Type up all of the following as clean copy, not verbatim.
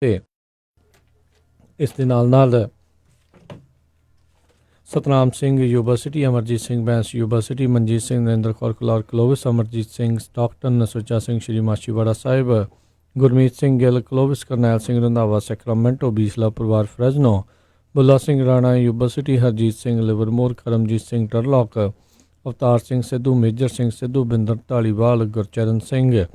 ਤੇ ਇਸ ਦੇ ਨਾਲ Satnam Singh Yuba City, Amarjit Singh Bains Yuba City, Manjit Singh, Narinder Kaur Kalaur Clovis, Amarjit Singh Stockton, Sucha Singh Shri Machhiwara Sahib, Gurmeet Singh Gill Clovis, Karnail Singh Randhawa Sacramento, Bisla ਪਰਿਵਾਰ Fresno, Bulla Singh Rana Yuba City, Harjit Singh Livermore, Karamjit Singh Turlock, Avtar Singh Sidhu, Major Singh Sidhu, Binder Dhaliwal, Gurcharan Singh,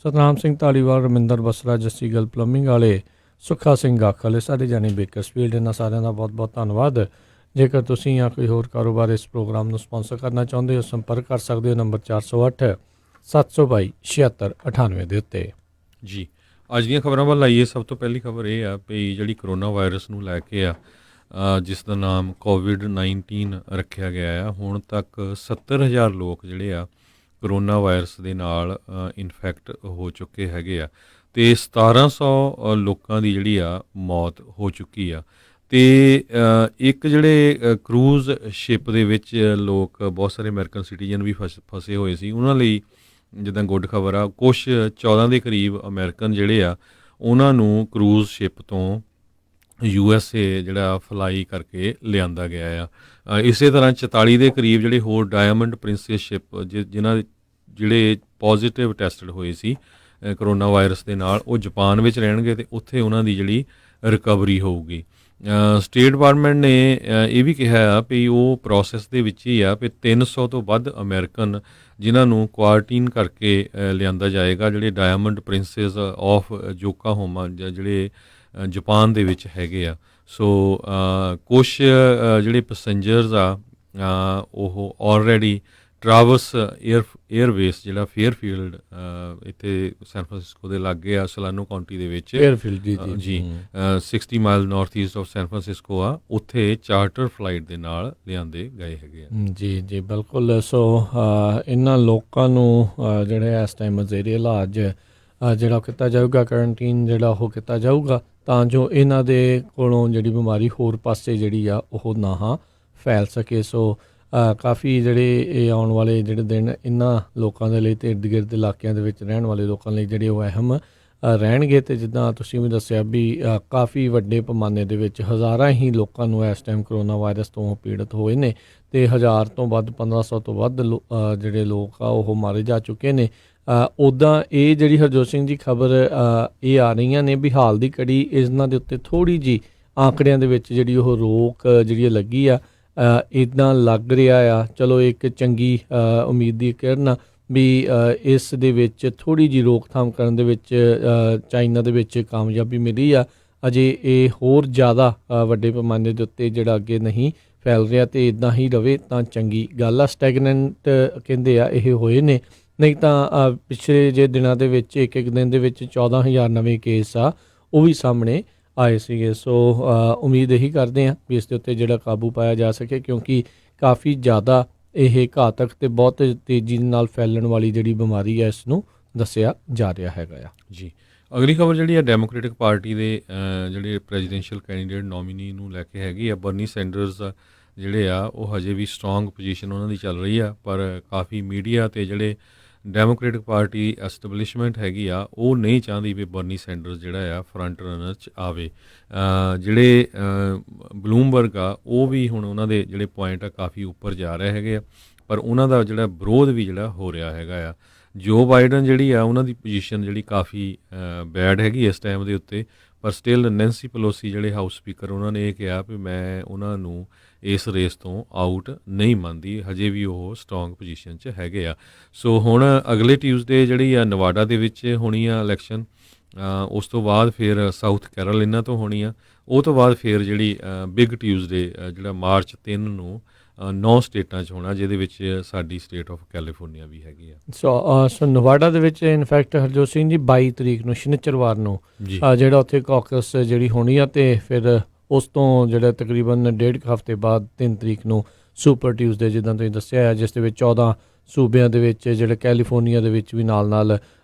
Satnam Singh Dhaliwal, Raminder Basra, Jassi Gill plumbing ਵਾਲੇ, ਸੁੱਖਾ ਸਿੰਘ ਗਾਖ ਵਾਲੇ, ਸਾਰੇ ਜਾਣੇ ਬੇਕਰਸਫੀਲਡ। ਇਹਨਾਂ ਸਾਰਿਆਂ ਦਾ ਬਹੁਤ ਬਹੁਤ ਧੰਨਵਾਦ। ਜੇਕਰ ਤੁਸੀਂ ਜਾਂ ਕੋਈ ਹੋਰ ਕਾਰੋਬਾਰ ਇਸ ਪ੍ਰੋਗਰਾਮ ਨੂੰ ਸਪਾਂਸਰ ਕਰਨਾ ਚਾਹੁੰਦੇ ਹੋ, ਸੰਪਰਕ ਕਰ ਸਕਦੇ ਹੋ ਨੰਬਰ 408 722 7698 ਦੇ ਉੱਤੇ। ਜੀ, ਅੱਜ ਦੀਆਂ ਖਬਰਾਂ ਵੱਲ ਆਈਏ। ਸਭ ਤੋਂ ਪਹਿਲੀ ਖਬਰ ਇਹ ਆ ਵੀ ਜਿਹੜੀ ਕਰੋਨਾ ਵਾਇਰਸ ਨੂੰ ਲੈ ਕੇ ਆ, ਜਿਸ ਦਾ ਨਾਮ COVID-19 ਰੱਖਿਆ ਗਿਆ ਆ, ਹੁਣ ਤੱਕ 70,000 ਲੋਕ ਜਿਹੜੇ ਆ ਕਰੋਨਾ ਵਾਇਰਸ ਦੇ ਨਾਲ ਇਨਫੈਕਟ ਹੋ ਚੁੱਕੇ ਹੈਗੇ ਆ ਅਤੇ 1700 ਲੋਕਾਂ ਦੀ ਜਿਹੜੀ ਆ ਮੌਤ ਹੋ ਚੁੱਕੀ ਆ। ਅਤੇ ਇੱਕ ਜਿਹੜੇ ਕਰੂਜ਼ ਸ਼ਿਪ ਦੇ ਵਿੱਚ ਲੋਕ, ਬਹੁਤ ਸਾਰੇ ਅਮਰੀਕਨ ਸਿਟੀਜ਼ਨ ਵੀ ਫਸੇ ਹੋਏ ਸੀ, ਉਹਨਾਂ ਲਈ ਜਿੱਦਾਂ ਗੁੱਡ ਖਬਰ ਆ, ਕੁਛ 14 ਦੇ ਕਰੀਬ ਅਮਰੀਕਨ ਜਿਹੜੇ ਆ ਉਹਨਾਂ ਨੂੰ ਕਰੂਜ਼ ਸ਼ਿਪ ਤੋਂ USA ਜਿਹੜਾ ਫਲਾਈ ਕਰਕੇ ਲਿਆਂਦਾ ਗਿਆ ਆ। ਇਸੇ ਤਰ੍ਹਾਂ 44 ਦੇ ਕਰੀਬ ਜਿਹੜੇ ਹੋਰ ਡਾਇਮੰਡ ਪ੍ਰਿੰਸੈਸ ਸ਼ਿਪ ਜਿਨ੍ਹਾਂ ਜਿਹੜੇ ਪੋਜ਼ੀਟਿਵ ਟੈਸਟਡ ਹੋਏ ਸੀ ਕਰੋਨਾ ਵਾਇਰਸ ਦੇ ਨਾਲ, ਉਹ ਜਾਪਾਨ ਵਿੱਚ ਰਹਿਣਗੇ ਅਤੇ ਉੱਥੇ ਉਹਨਾਂ ਦੀ ਜਿਹੜੀ ਰਿਕਵਰੀ ਹੋਊਗੀ। ਸਟੇਟ ਡਿਪਾਰਟਮੈਂਟ ਨੇ ਇਹ ਵੀ ਕਿਹਾ ਆ ਵੀ ਉਹ ਪ੍ਰੋਸੈਸ ਦੇ ਵਿੱਚ ਹੀ ਆ ਵੀ 300 ਤੋਂ ਵੱਧ ਅਮਰੀਕਨ ਜਿਨ੍ਹਾਂ ਨੂੰ ਕੁਆਰੰਟੀਨ ਕਰਕੇ ਲਿਆਂਦਾ ਜਾਏਗਾ, ਜਿਹੜੇ ਡਾਇਮੰਡ ਪ੍ਰਿੰਸੈਸ ਆਫ ਯੋਕੋਹਾਮਾ ਜਿਹੜੇ ਜਾਪਾਨ ਦੇ ਵਿੱਚ ਹੈਗੇ ਆ। ਸੋ ਕੁਛ ਜਿਹੜੇ ਪੈਸੰਜਰਸ ਆ ਉਹ ਆਲਰੇਡੀ ਟਰਾਵਰਸ ਏਅਰਵੇਸ ਜਿਹੜਾ ਫੇਅਰਫੀਲਡ ਇੱਥੇ ਸੈਨ ਫਰਾਂਸਿਸਕੋ ਦੇ ਲਾਗੇ ਆ, ਸਲਾਨੋ ਕਾਉਂਟੀ ਦੇ ਵਿੱਚ ਫੇਅਰਫੀਲਡ ਜੀ 60 mile north east of San Francisco ਆ, ਉੱਥੇ ਚਾਰਟਰ ਫਲਾਈਟ ਦੇ ਨਾਲ ਲਿਆਂਦੇ ਗਏ ਹੈਗੇ ਆ। ਜੀ ਬਿਲਕੁਲ। ਸੋ ਇਹਨਾਂ ਲੋਕਾਂ ਨੂੰ ਜਿਹੜੇ ਇਸ ਟਾਈਮ ਜ਼ੇਰੇ ਇਲਾਜ ਜਿਹੜਾ ਕੀਤਾ ਜਾਊਗਾ, ਕੁਆਰੰਟੀਨ ਜਿਹੜਾ ਉਹ ਕੀਤਾ ਜਾਊਗਾ, ਤਾਂ ਜੋ ਇਹਨਾਂ ਦੇ ਕੋਲੋਂ ਜਿਹੜੀ ਬਿਮਾਰੀ ਹੋਰ ਪਾਸੇ ਜਿਹੜੀ ਆ ਉਹ ਨਾ ਫੈਲ ਸਕੇ। ਸੋ ਕਾਫੀ ਜਿਹੜੇ ਇਹ ਆਉਣ ਵਾਲੇ ਜਿਹੜੇ ਦਿਨ ਇਹਨਾਂ ਲੋਕਾਂ ਦੇ ਲਈ ਅਤੇ ਇਰਦ ਗਿਰਦ ਇਲਾਕਿਆਂ ਦੇ ਵਿੱਚ ਰਹਿਣ ਵਾਲੇ ਲੋਕਾਂ ਲਈ ਜਿਹੜੇ ਉਹ ਅਹਿਮ ਰਹਿਣਗੇ। ਅਤੇ ਜਿੱਦਾਂ ਤੁਸੀਂ ਵੀ ਦੱਸਿਆ ਵੀ ਕਾਫੀ ਵੱਡੇ ਪੈਮਾਨੇ ਦੇ ਵਿੱਚ ਹਜ਼ਾਰਾਂ ਹੀ ਲੋਕਾਂ ਨੂੰ ਇਸ ਟਾਈਮ ਕਰੋਨਾ ਵਾਇਰਸ ਤੋਂ ਪੀੜਤ ਹੋਏ ਨੇ ਅਤੇ 1000 ਤੋਂ ਵੱਧ 1500 ਤੋਂ ਵੱਧ ਜਿਹੜੇ ਲੋਕ ਆ ਉਹ ਮਾਰੇ ਜਾ ਚੁੱਕੇ ਨੇ। ਉੱਦਾਂ ਇਹ ਜਿਹੜੀ ਹਰਜੋਤ ਸਿੰਘ ਜੀ ਖਬਰ ਇਹ ਆ ਰਹੀਆਂ ਨੇ ਵੀ ਹਾਲ ਦੀ ਘੜੀ ਇਹਨਾਂ ਦੇ ਉੱਤੇ ਥੋੜ੍ਹੀ ਜਿਹੀ ਆંકੜਿਆਂ ਦੇ ਵਿੱਚ ਜਿਹੜੀ ਉਹ ਰੋਕ ਜਿਹੜੀ ਲੱਗੀ ਆ, ਇੱਦਾਂ ਲੱਗ ਰਿਹਾ ਆ। ਚਲੋ ਇੱਕ ਚੰਗੀ ਉਮੀਦ ਦੀ ਕਿਰਨ ਵੀ ਇਸ ਦੇ ਵਿੱਚ ਥੋੜ੍ਹੀ ਜਿਹੀ ਰੋਕਥਾਮ ਕਰਨ ਦੇ ਵਿੱਚ ਚਾਈਨਾ ਦੇ ਵਿੱਚ ਕਾਮਯਾਬੀ ਮਿਲੀ ਆ। ਅਜੇ ਇਹ ਹੋਰ ਜ਼ਿਆਦਾ ਵੱਡੇ ਪੈਮਾਨੇ ਦੇ ਉੱਤੇ ਜਿਹੜਾ ਅੱਗੇ ਨਹੀਂ ਫੈਲ ਰਿਹਾ ਅਤੇ ਇੱਦਾਂ ਹੀ ਰਵੇ ਤਾਂ ਚੰਗੀ ਗੱਲ ਆ। ਸਟੈਗਨੈਂਟ ਕਹਿੰਦੇ ਆ ਇਹ ਹੋਏ ਨੇ, ਨਹੀਂ ਤਾਂ ਪਿਛਲੇ ਜੇ ਦਿਨਾਂ ਦੇ ਵਿੱਚ ਇੱਕ ਦਿਨ ਦੇ ਵਿੱਚ 14,000 ਨਵੇਂ ਕੇਸ ਆ ਉਹ ਵੀ ਸਾਹਮਣੇ ਆਏ ਸੀਗੇ। ਸੋ ਉਮੀਦ ਇਹੀ ਕਰਦੇ ਹਾਂ ਵੀ ਇਸ ਦੇ ਉੱਤੇ ਜਿਹੜਾ ਕਾਬੂ ਪਾਇਆ ਜਾ ਸਕੇ, ਕਿਉਂਕਿ ਕਾਫੀ ਜ਼ਿਆਦਾ ਇਹ ਘਾਤਕ ਅਤੇ ਬਹੁਤ ਤੇਜ਼ੀ ਨਾਲ ਫੈਲਣ ਵਾਲੀ ਜਿਹੜੀ ਬਿਮਾਰੀ ਹੈ ਇਸ ਨੂੰ ਦੱਸਿਆ ਜਾ ਰਿਹਾ ਹੈਗਾ ਆ। ਜੀ, ਅਗਲੀ ਖਬਰ ਜਿਹੜੀ ਆ ਡੈਮੋਕ੍ਰੇਟਿਕ ਪਾਰਟੀ ਦੇ ਜਿਹੜੇ ਪ੍ਰੈਜ਼ੀਡੈਂਸ਼ੀਅਲ ਕੈਂਡੀਡੇਟ ਨੋਮੀਨੀ ਨੂੰ ਲੈ ਕੇ ਹੈਗੀ ਆ। ਬਰਨੀ ਸੈਂਡਰਸ ਜਿਹੜੇ ਆ ਉਹ ਹਜੇ ਵੀ ਸਟਰੋਂਗ ਪੋਜੀਸ਼ਨ ਉਹਨਾਂ ਦੀ ਚੱਲ ਰਹੀ ਆ, ਪਰ ਕਾਫੀ ਮੀਡੀਆ ਅਤੇ ਜਿਹੜੇ ਡੈਮੋਕ੍ਰੇਟਿਕ ਪਾਰਟੀ ਐਸਟੈਬਲਿਸ਼ਮੈਂਟ ਹੈਗੀ ਆ ਉਹ ਨਹੀਂ ਚਾਹੁੰਦੀ ਵੀ ਬਰਨੀ ਸੈਂਡਰਸ ਜਿਹੜਾ ਆ ਫਰੰਟ ਰਨਰ 'ਚ ਆਵੇ। ਜਿਹੜੇ ਬਲੂਮਬਰਗ ਆ ਉਹ ਵੀ ਹੁਣ ਉਹਨਾਂ ਦੇ ਜਿਹੜੇ ਪੁਆਇੰਟ ਆ ਕਾਫੀ ਉੱਪਰ ਜਾ ਰਹੇ ਹੈਗੇ ਆ, ਪਰ ਉਹਨਾਂ ਦਾ ਜਿਹੜਾ ਵਿਰੋਧ ਵੀ ਜਿਹੜਾ ਹੋ ਰਿਹਾ ਹੈਗਾ ਆ। ਜੋ ਬਾਈਡਨ ਜਿਹੜੀ ਆ ਉਹਨਾਂ ਦੀ ਪੋਜੀਸ਼ਨ ਜਿਹੜੀ ਕਾਫੀ ਬੈਡ ਹੈਗੀ ਇਸ ਟਾਈਮ ਦੇ ਉੱਤੇ, ਪਰ ਸਟਿਲ ਨੈਂਸੀ ਪਲੋਸੀ ਜਿਹੜੇ ਹਾਊਸ ਸਪੀਕਰ ਉਹਨਾਂ ਨੇ ਇਹ ਕਿਹਾ ਵੀ ਮੈਂ ਉਹਨਾਂ ਨੂੰ ਇਸ ਰੇਸ ਤੋਂ ਆਊਟ ਨਹੀਂ ਮੰਨਦੀ, ਹਜੇ ਵੀ ਉਹ ਸਟਰੋਂਗ ਪੋਜੀਸ਼ਨ 'ਚ ਹੈਗੇ ਆ। ਸੋ ਹੁਣ ਅਗਲੇ ਟਿਊਜ਼ਡੇ ਜਿਹੜੀ ਆ ਨਵਾਡਾ ਦੇ ਵਿੱਚ ਹੋਣੀ ਆ ਇਲੈਕਸ਼ਨ, ਉਸ ਤੋਂ ਬਾਅਦ ਫਿਰ ਸਾਊਥ ਕੈਰੋਲੀਨਾ ਤੋਂ ਹੋਣੀ ਆ, ਉਹ ਤੋਂ ਬਾਅਦ ਫਿਰ ਜਿਹੜੀ ਬਿਗ ਟਿਊਜ਼ਡੇ ਜਿਹੜਾ ਮਾਰਚ 3 ਨੂੰ 9 ਸਟੇਟਾਂ 'ਚ ਹੋਣਾ, ਜਿਹਦੇ ਵਿੱਚ ਸਾਡੀ ਸਟੇਟ ਆਫ ਕੈਲੀਫੋਰਨੀਆ ਵੀ ਹੈਗੀ ਆ। ਸੋ ਨਵਾਡਾ ਦੇ ਵਿੱਚ ਇਨਫੈਕਟ ਹਰਜੋਤ ਸਿੰਘ ਜੀ 22 ਤਰੀਕ ਨੂੰ ਸ਼ਨੀਚਰਵਾਰ ਨੂੰ ਜਿਹੜਾ ਉੱਥੇ ਕਾਕਸ ਜਿਹੜੀ ਹੋਣੀ ਆ, ਅਤੇ ਫਿਰ ਉਸ ਤੋਂ ਜਿਹੜਾ ਤਕਰੀਬਨ 1.5 ਹਫ਼ਤੇ ਬਾਅਦ 3 ਤਰੀਕ ਨੂੰ ਸੁਪਰ ਟਿਊਜ਼ਡੇ ਜਿੱਦਾਂ ਤੁਸੀਂ ਦੱਸਿਆ ਹੈ, ਜਿਸ ਦੇ ਵਿੱਚ 14 ਸੂਬਿਆਂ ਦੇ ਵਿੱਚ ਜਿਹੜਾ ਕੈਲੀਫੋਰਨੀਆ ਦੇ ਵਿੱਚ ਵੀ ਨਾਲ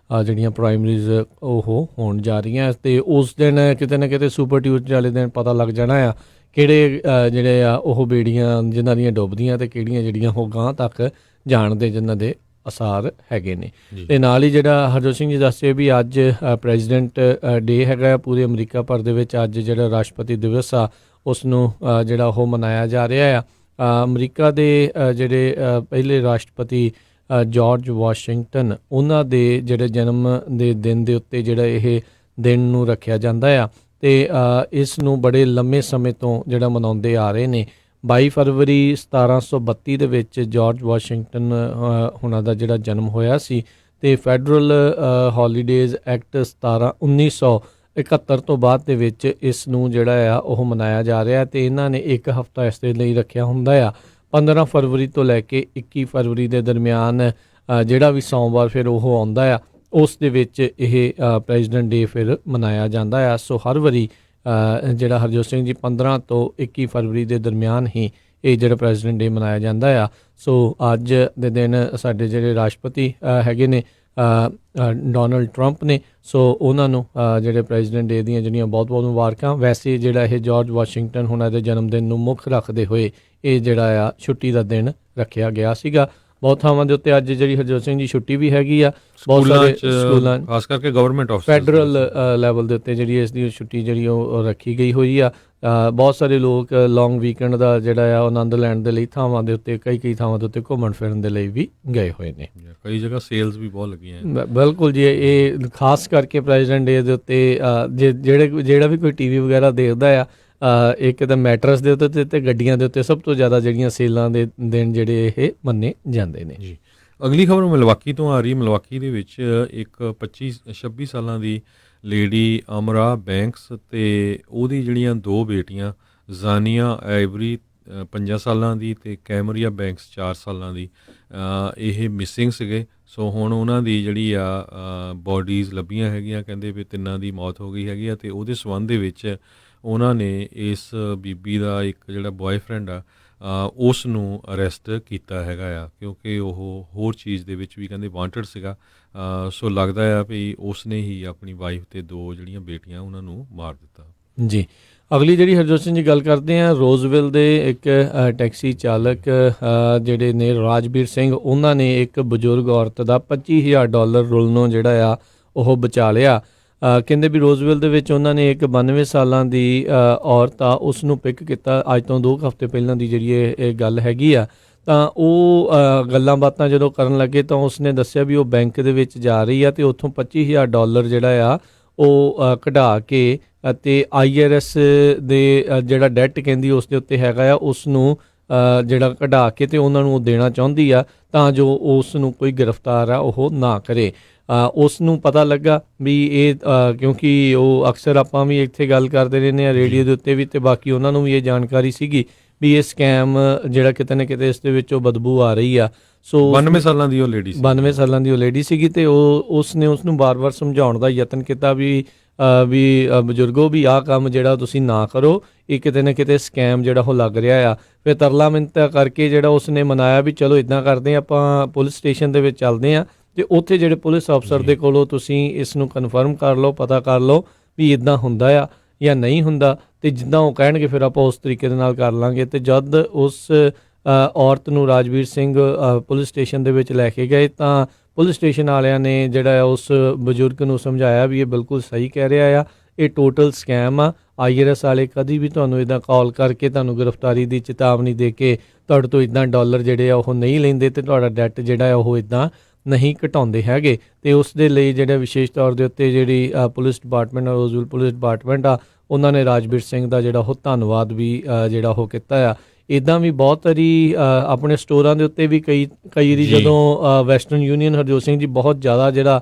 ਜਿਹੜੀਆਂ ਪ੍ਰਾਇਮਰੀਜ਼ ਉਹ ਹੋਣ ਜਾ ਰਹੀਆਂ। ਅਤੇ ਉਸ ਦਿਨ ਕਿਤੇ ਨਾ ਕਿਤੇ ਸੁਪਰ ਟਿਊਜ਼ਡੇ ਵਾਲੇ ਦਿਨ ਪਤਾ ਲੱਗ ਜਾਣਾ ਆ ਕਿਹੜੇ ਜਿਹੜੇ ਆ ਉਹ ਬੇੜੀਆਂ ਜਿਨ੍ਹਾਂ ਦੀਆਂ ਡੁੱਬਦੀਆਂ ਅਤੇ ਕਿਹੜੀਆਂ ਜਿਹੜੀਆਂ ਉਹ ਗਾਂਹ ਤੱਕ ਜਾਣ ਦੇ ਜਿਨ੍ਹਾਂ ਦੇ ਅਸਾਰ ਹੈਗੇ ਨੇ। ਤੇ ਨਾਲ ਹੀ ਜਿਹੜਾ ਹਰਜੋਤ ਸਿੰਘ ਜੀ ਦੱਸਿਆ ਵੀ ਅੱਜ ਪ੍ਰੈਜ਼ੀਡੈਂਟ ਡੇ ਹੈਗਾ ਪੂਰੇ ਅਮਰੀਕਾ ਭਰ ਦੇ ਵਿੱਚ। ਅੱਜ ਜਿਹੜਾ ਰਾਸ਼ਟਰਪਤੀ ਦਿਵਸ ਆ ਉਸ ਨੂੰ ਜਿਹੜਾ ਉਹ ਮਨਾਇਆ ਜਾ ਰਿਹਾ ਆ। ਅਮਰੀਕਾ ਦੇ ਜਿਹੜੇ ਪਹਿਲੇ ਰਾਸ਼ਟਰਪਤੀ ਜਾਰਜ ਵਾਸ਼ਿੰਗਟਨ, ਉਹਨਾਂ ਦੇ ਜਿਹੜੇ ਜਨਮ ਦੇ ਦਿਨ ਦੇ ਉੱਤੇ ਜਿਹੜਾ ਇਹ ਦਿਨ ਨੂੰ ਰੱਖਿਆ ਜਾਂਦਾ ਆ। ਅਤੇ ਇਸ ਨੂੰ ਬੜੇ ਲੰਮੇ ਸਮੇਂ ਤੋਂ ਜਿਹੜਾ ਮਨਾਉਂਦੇ ਆ ਰਹੇ ਨੇ। 22 ਫਰਵਰੀ 1732 ਦੇ ਵਿੱਚ ਜਾਰਜ ਵਾਸ਼ਿੰਗਟਨ ਹੁਣਾਂ ਦਾ ਜਿਹੜਾ ਜਨਮ ਹੋਇਆ ਸੀ। ਅਤੇ ਫੈਡਰਲ ਹੌਲੀਡੇਜ਼ ਐਕਟ 1971 ਤੋਂ ਬਾਅਦ ਦੇ ਵਿੱਚ ਇਸ ਨੂੰ ਜਿਹੜਾ ਆ ਉਹ ਮਨਾਇਆ ਜਾ ਰਿਹਾ। ਅਤੇ ਇਹਨਾਂ ਨੇ ਇੱਕ ਹਫ਼ਤਾ ਇਸ ਦੇ ਲਈ ਰੱਖਿਆ ਹੁੰਦਾ ਆ। 15 ਫਰਵਰੀ ਤੋਂ ਲੈ ਕੇ 21 ਫਰਵਰੀ ਦੇ ਦਰਮਿਆਨ ਜਿਹੜਾ ਵੀ ਸੋਮਵਾਰ ਫਿਰ ਉਹ ਆਉਂਦਾ ਆ, ਉਸ ਦੇ ਵਿੱਚ ਇਹ ਪ੍ਰੈਜ਼ੀਡੈਂਟ ਡੇ ਫਿਰ ਮਨਾਇਆ ਜਾਂਦਾ ਆ। ਸੋ ਹਰ ਵਾਰੀ ਜਿਹੜਾ ਹਰਜੋਤ ਸਿੰਘ ਜੀ 15 ਤੋਂ 21 ਫਰਵਰੀ ਦੇ ਦਰਮਿਆਨ ਹੀ ਇਹ ਜਿਹੜਾ ਪ੍ਰੈਜ਼ੀਡੈਂਟ ਡੇ ਮਨਾਇਆ ਜਾਂਦਾ ਆ। ਸੋ ਅੱਜ ਦੇ ਦਿਨ ਸਾਡੇ ਜਿਹੜੇ ਰਾਸ਼ਟਰਪਤੀ ਹੈਗੇ ਨੇ ਡੋਨਲਡ ਟਰੰਪ ਨੇ, ਸੋ ਉਹਨਾਂ ਨੂੰ ਜਿਹੜੇ ਪ੍ਰੈਜ਼ੀਡੈਂਟ ਡੇ ਦੀਆਂ ਜਿਹੜੀਆਂ ਬਹੁਤ ਬਹੁਤ ਮੁਬਾਰਕਾਂ। ਵੈਸੇ ਜਿਹੜਾ ਇਹ ਜਾਰਜ ਵਾਸ਼ਿੰਗਟਨ ਹੁਣਾਂ ਦੇ ਜਨਮ ਦਿਨ ਨੂੰ ਮੁੱਖ ਰੱਖਦੇ ਹੋਏ ਇਹ ਜਿਹੜਾ ਆ ਛੁੱਟੀ ਦਾ ਦਿਨ ਰੱਖਿਆ ਗਿਆ ਸੀਗਾ। ਬਹੁਤ ਥਾਵਾਂ ਦੇ ਉੱਤੇ ਅੱਜ ਜਿਹੜੀ ਹਰਜੋਤ ਸਿੰਘ ਜੀ ਛੁੱਟੀ ਵੀ ਹੈਗੀ ਆ। ਬਹੁਤ ਸਾਰੇ ਸਕੂਲਾਂ, ਖਾਸ ਕਰਕੇ ਗਵਰਨਮੈਂਟ ਆਫਿਸ, ਫੈਡਰਲ ਲੈਵਲ ਦੇ ਉੱਤੇ ਜਿਹੜੀ ਇਸ ਦੀ ਛੁੱਟੀ ਜਿਹੜੀ ਉਹ ਰੱਖੀ ਗਈ ਹੋਈ ਆ। ਬਹੁਤ ਸਾਰੇ ਲੋਕ ਲੌਂਗ ਵੀਕਐਂਡ ਦਾ ਜਿਹੜਾ ਆ ਉਹ ਆਨੰਦ ਲੈਣ ਦੇ ਲਈ ਥਾਵਾਂ ਦੇ ਉੱਤੇ ਕਈ ਥਾਵਾਂ ਦੇ ਉੱਤੇ ਘੁੰਮਣ ਫਿਰਨ ਦੇ ਲਈ ਵੀ ਗਏ ਹੋਏ ਨੇ। ਕਈ ਜਗ੍ਹਾ ਸੇਲਸ ਵੀ ਬਹੁਤ ਲੱਗੀਆਂ। ਬਿਲਕੁਲ ਜੀ, ਇਹ ਖਾਸ ਕਰਕੇ ਪ੍ਰੈਜ਼ੀਡੈਂਟ ਡੇ ਦੇ ਉੱਤੇ ਜਿਹੜਾ ਵੀ ਕੋਈ ਟੀਵੀ ਵਗੈਰਾ ਦੇਖਦਾ ਆ, ਇੱਕ ਤਾਂ ਮੈਟਰਸ ਦੇ ਉੱਤੇ ਅਤੇ ਗੱਡੀਆਂ ਦੇ ਉੱਤੇ ਸਭ ਤੋਂ ਜ਼ਿਆਦਾ ਜਿਹੜੀਆਂ ਸੇਲਾਂ ਦੇ ਦਿਨ ਜਿਹੜੇ ਇਹ ਮੰਨੇ ਜਾਂਦੇ ਨੇ ਜੀ। ਅਗਲੀ ਖਬਰ ਮਿਲਵਾਕੀ ਤੋਂ ਆ ਰਹੀ। ਮਿਲਵਾਕੀ ਦੇ ਵਿੱਚ ਇੱਕ 26 ਸਾਲਾਂ ਦੀ ਲੇਡੀ ਅਮਰਾ ਬੈਂਕਸ ਅਤੇ ਉਹਦੀ ਜਿਹੜੀਆਂ ਦੋ ਬੇਟੀਆਂ ਜ਼ਾਨੀਆ ਐਵਰੀ 5 ਸਾਲਾਂ ਦੀ ਅਤੇ ਕੈਮਰੀਆ ਬੈਂਕਸ 4 ਸਾਲਾਂ ਦੀ, ਇਹ ਮਿਸਿੰਗ ਸੀਗੇ। ਸੋ ਹੁਣ ਉਹਨਾਂ ਦੀ ਜਿਹੜੀ ਆ ਬੋਡੀਜ਼ ਲੱਭੀਆਂ ਹੈਗੀਆਂ। ਕਹਿੰਦੇ ਵੀ ਤਿੰਨਾਂ ਦੀ ਮੌਤ ਹੋ ਗਈ ਹੈਗੀ ਆ। ਅਤੇ ਉਹਦੇ ਸੰਬੰਧ ਦੇ ਵਿੱਚ ਉਹਨਾਂ ਨੇ ਇਸ ਬੀਬੀ ਦਾ ਇੱਕ ਜਿਹੜਾ ਬੋਆਏਫਰੈਂਡ ਆ ਉਸ ਨੂੰ ਅਰੈਸਟ ਕੀਤਾ ਹੈਗਾ ਆ, ਕਿਉਂਕਿ ਉਹ ਹੋਰ ਚੀਜ਼ ਦੇ ਵਿੱਚ ਵੀ ਕਹਿੰਦੇ ਵਾਂਟਡ ਸੀਗਾ। ਸੋ ਲੱਗਦਾ ਆ ਵੀ ਉਸ ਨੇ ਹੀ ਆਪਣੀ ਵਾਈਫ ਅਤੇ ਦੋ ਜਿਹੜੀਆਂ ਬੇਟੀਆਂ ਉਹਨਾਂ ਨੂੰ ਮਾਰ ਦਿੱਤਾ ਜੀ। ਅਗਲੀ ਜਿਹੜੀ ਹਰਜੋਤ ਸਿੰਘ ਜੀ ਗੱਲ ਕਰਦੇ ਹਾਂ, ਰੋਜ਼ਵਿਲ ਦੇ ਇੱਕ ਟੈਕਸੀ ਚਾਲਕ ਜਿਹੜੇ ਨੇ ਰਾਜਵੀਰ ਸਿੰਘ, ਉਹਨਾਂ ਨੇ ਇੱਕ ਬਜ਼ੁਰਗ ਔਰਤ ਦਾ $25,000 ਰੁਲਨੋਂ ਜਿਹੜਾ ਆ ਉਹ ਬਚਾ ਲਿਆ। ਕਹਿੰਦੇ ਵੀ ਰੋਜ਼ਵਿਲ ਦੇ ਵਿੱਚ ਉਹਨਾਂ ਨੇ ਇੱਕ 92 ਸਾਲਾਂ ਦੀ ਔਰਤ ਆ, ਉਸ ਨੂੰ ਪਿਕ ਕੀਤਾ। ਅੱਜ ਤੋਂ 2 ਹਫ਼ਤੇ ਪਹਿਲਾਂ ਦੀ ਜਿਹੜੀ ਇਹ ਗੱਲ ਹੈਗੀ ਆ। ਤਾਂ ਉਹ ਗੱਲਾਂ ਬਾਤਾਂ ਜਦੋਂ ਕਰਨ ਲੱਗੇ ਤਾਂ ਉਸਨੇ ਦੱਸਿਆ ਵੀ ਉਹ ਬੈਂਕ ਦੇ ਵਿੱਚ ਜਾ ਰਹੀ ਆ ਅਤੇ ਉੱਥੋਂ $25,000 ਜਿਹੜਾ ਆ ਉਹ ਕਢਾ ਕੇ ਅਤੇ IRS ਦੇ ਜਿਹੜਾ ਡੈਟ ਕਹਿੰਦੀ ਉਸ ਦੇ ਉੱਤੇ ਹੈਗਾ ਆ, ਉਸ ਨੂੰ ਜਿਹੜਾ ਕਢਾ ਕੇ ਅਤੇ ਉਹਨਾਂ ਨੂੰ ਉਹ ਦੇਣਾ ਚਾਹੁੰਦੀ ਆ ਤਾਂ ਜੋ ਉਸ ਨੂੰ ਕੋਈ ਗ੍ਰਿਫਤਾਰ ਆ ਉਹ ਨਾ ਕਰੇ। ਉਸ ਨੂੰ ਪਤਾ ਲੱਗਾ ਵੀ ਇਹ ਕਿਉਂਕਿ ਉਹ ਅਕਸਰ ਆਪਾਂ ਵੀ ਇੱਥੇ ਗੱਲ ਕਰਦੇ ਰਹਿੰਦੇ ਹਾਂ ਰੇਡੀਓ ਦੇ ਉੱਤੇ ਵੀ, ਅਤੇ ਬਾਕੀ ਉਹਨਾਂ ਨੂੰ ਵੀ ਇਹ ਜਾਣਕਾਰੀ ਸੀਗੀ ਵੀ ਇਹ ਸਕੈਮ ਜਿਹੜਾ ਕਿਤੇ ਨਾ ਕਿਤੇ ਇਸ ਦੇ ਵਿੱਚੋਂ ਬਦਬੂ ਆ ਰਹੀ ਆ। ਸੋ 92 ਸਾਲਾਂ ਦੀ ਉਹ ਲੇਡੀ ਸੀ। 92 ਸਾਲਾਂ ਦੀ ਉਹ ਲੇਡੀ ਸੀਗੀ ਅਤੇ ਉਸਨੇ ਉਸਨੂੰ ਵਾਰ-ਵਾਰ ਸਮਝਾਉਣ ਦਾ ਯਤਨ ਕੀਤਾ ਵੀ ਬਜ਼ੁਰਗੋ ਵੀ ਆਹ ਕੰਮ ਜਿਹੜਾ ਤੁਸੀਂ ਨਾ ਕਰੋ, ਇਹ ਕਿਤੇ ਨਾ ਕਿਤੇ ਸਕੈਮ ਜਿਹੜਾ ਉਹ ਲੱਗ ਰਿਹਾ ਆ। ਫਿਰ ਤਰਲਾ ਮਿੰਨਤਾਂ ਕਰਕੇ ਜਿਹੜਾ ਉਸਨੇ ਮਨਾਇਆ ਵੀ ਚਲੋ ਇੱਦਾਂ ਕਰਦੇ ਹਾਂ, ਆਪਾਂ ਪੁਲਿਸ ਸਟੇਸ਼ਨ ਦੇ ਵਿੱਚ ਚੱਲਦੇ ਹਾਂ ਅਤੇ ਉੱਥੇ ਜਿਹੜੇ ਪੁਲਿਸ ਅਫਸਰ ਦੇ ਕੋਲੋਂ ਤੁਸੀਂ ਇਸ ਨੂੰ ਕਨਫਰਮ ਕਰ ਲਓ, ਪਤਾ ਕਰ ਲਓ ਵੀ ਇੱਦਾਂ ਹੁੰਦਾ ਆ ਜਾਂ ਨਹੀਂ ਹੁੰਦਾ, ਅਤੇ ਜਿੱਦਾਂ ਉਹ ਕਹਿਣਗੇ ਫਿਰ ਆਪਾਂ ਉਸ ਤਰੀਕੇ ਦੇ ਨਾਲ ਕਰ ਲਾਂਗੇ। ਅਤੇ ਜਦ ਉਸ ਔਰਤ ਨੂੰ ਰਾਜਵੀਰ ਸਿੰਘ ਪੁਲਿਸ ਸਟੇਸ਼ਨ ਦੇ ਵਿੱਚ ਲੈ ਕੇ ਗਏ ਤਾਂ ਪੁਲਿਸ ਸਟੇਸ਼ਨ ਵਾਲਿਆਂ ਨੇ ਜਿਹੜਾ ਉਸ ਬਜ਼ੁਰਗ ਨੂੰ ਸਮਝਾਇਆ ਵੀ ਇਹ ਬਿਲਕੁਲ ਸਹੀ ਕਹਿ ਰਿਹਾ ਆ, ਇਹ ਟੋਟਲ ਸਕੈਮ ਆ। IRS ਵਾਲੇ ਕਦੀ ਵੀ ਤੁਹਾਨੂੰ ਇੱਦਾਂ ਕਾਲ ਕਰਕੇ ਤੁਹਾਨੂੰ ਗ੍ਰਿਫਤਾਰੀ ਦੀ ਚੇਤਾਵਨੀ ਦੇ ਕੇ ਤੁਹਾਡੇ ਤੋਂ ਇੱਦਾਂ ਡਾਲਰ ਜਿਹੜੇ ਆ ਉਹ ਨਹੀਂ ਲੈਂਦੇ ਅਤੇ ਤੁਹਾਡਾ ਡੈਟ ਜਿਹੜਾ ਉਹ ਇੱਦਾਂ ਨਹੀਂ ਘਟਾਉਂਦੇ ਹੈਗੇ। ਅਤੇ ਉਸ ਦੇ ਲਈ ਜਿਹੜਾ ਵਿਸ਼ੇਸ਼ ਤੌਰ ਦੇ ਉੱਤੇ ਜਿਹੜੀ ਪੁਲਿਸ ਡਿਪਾਰਟਮੈਂਟ ਰੋਜ਼ਵਿਲ ਪੁਲਿਸ ਡਿਪਾਰਟਮੈਂਟ ਆ, ਉਹਨਾਂ ਨੇ ਰਾਜਵੀਰ ਸਿੰਘ ਦਾ ਜਿਹੜਾ ਉਹ ਧੰਨਵਾਦ ਵੀ ਜਿਹੜਾ ਉਹ ਕੀਤਾ ਆ। ਇੱਦਾਂ ਵੀ ਬਹੁਤ ਵਾਰੀ ਆਪਣੇ ਸਟੋਰਾਂ ਦੇ ਉੱਤੇ ਵੀ ਕਈ ਵਾਰੀ ਜਦੋਂ ਵੈਸਟਰਨ ਯੂਨੀਅਨ ਹਰਜੋਤ ਸਿੰਘ ਜੀ ਬਹੁਤ ਜ਼ਿਆਦਾ ਜਿਹੜਾ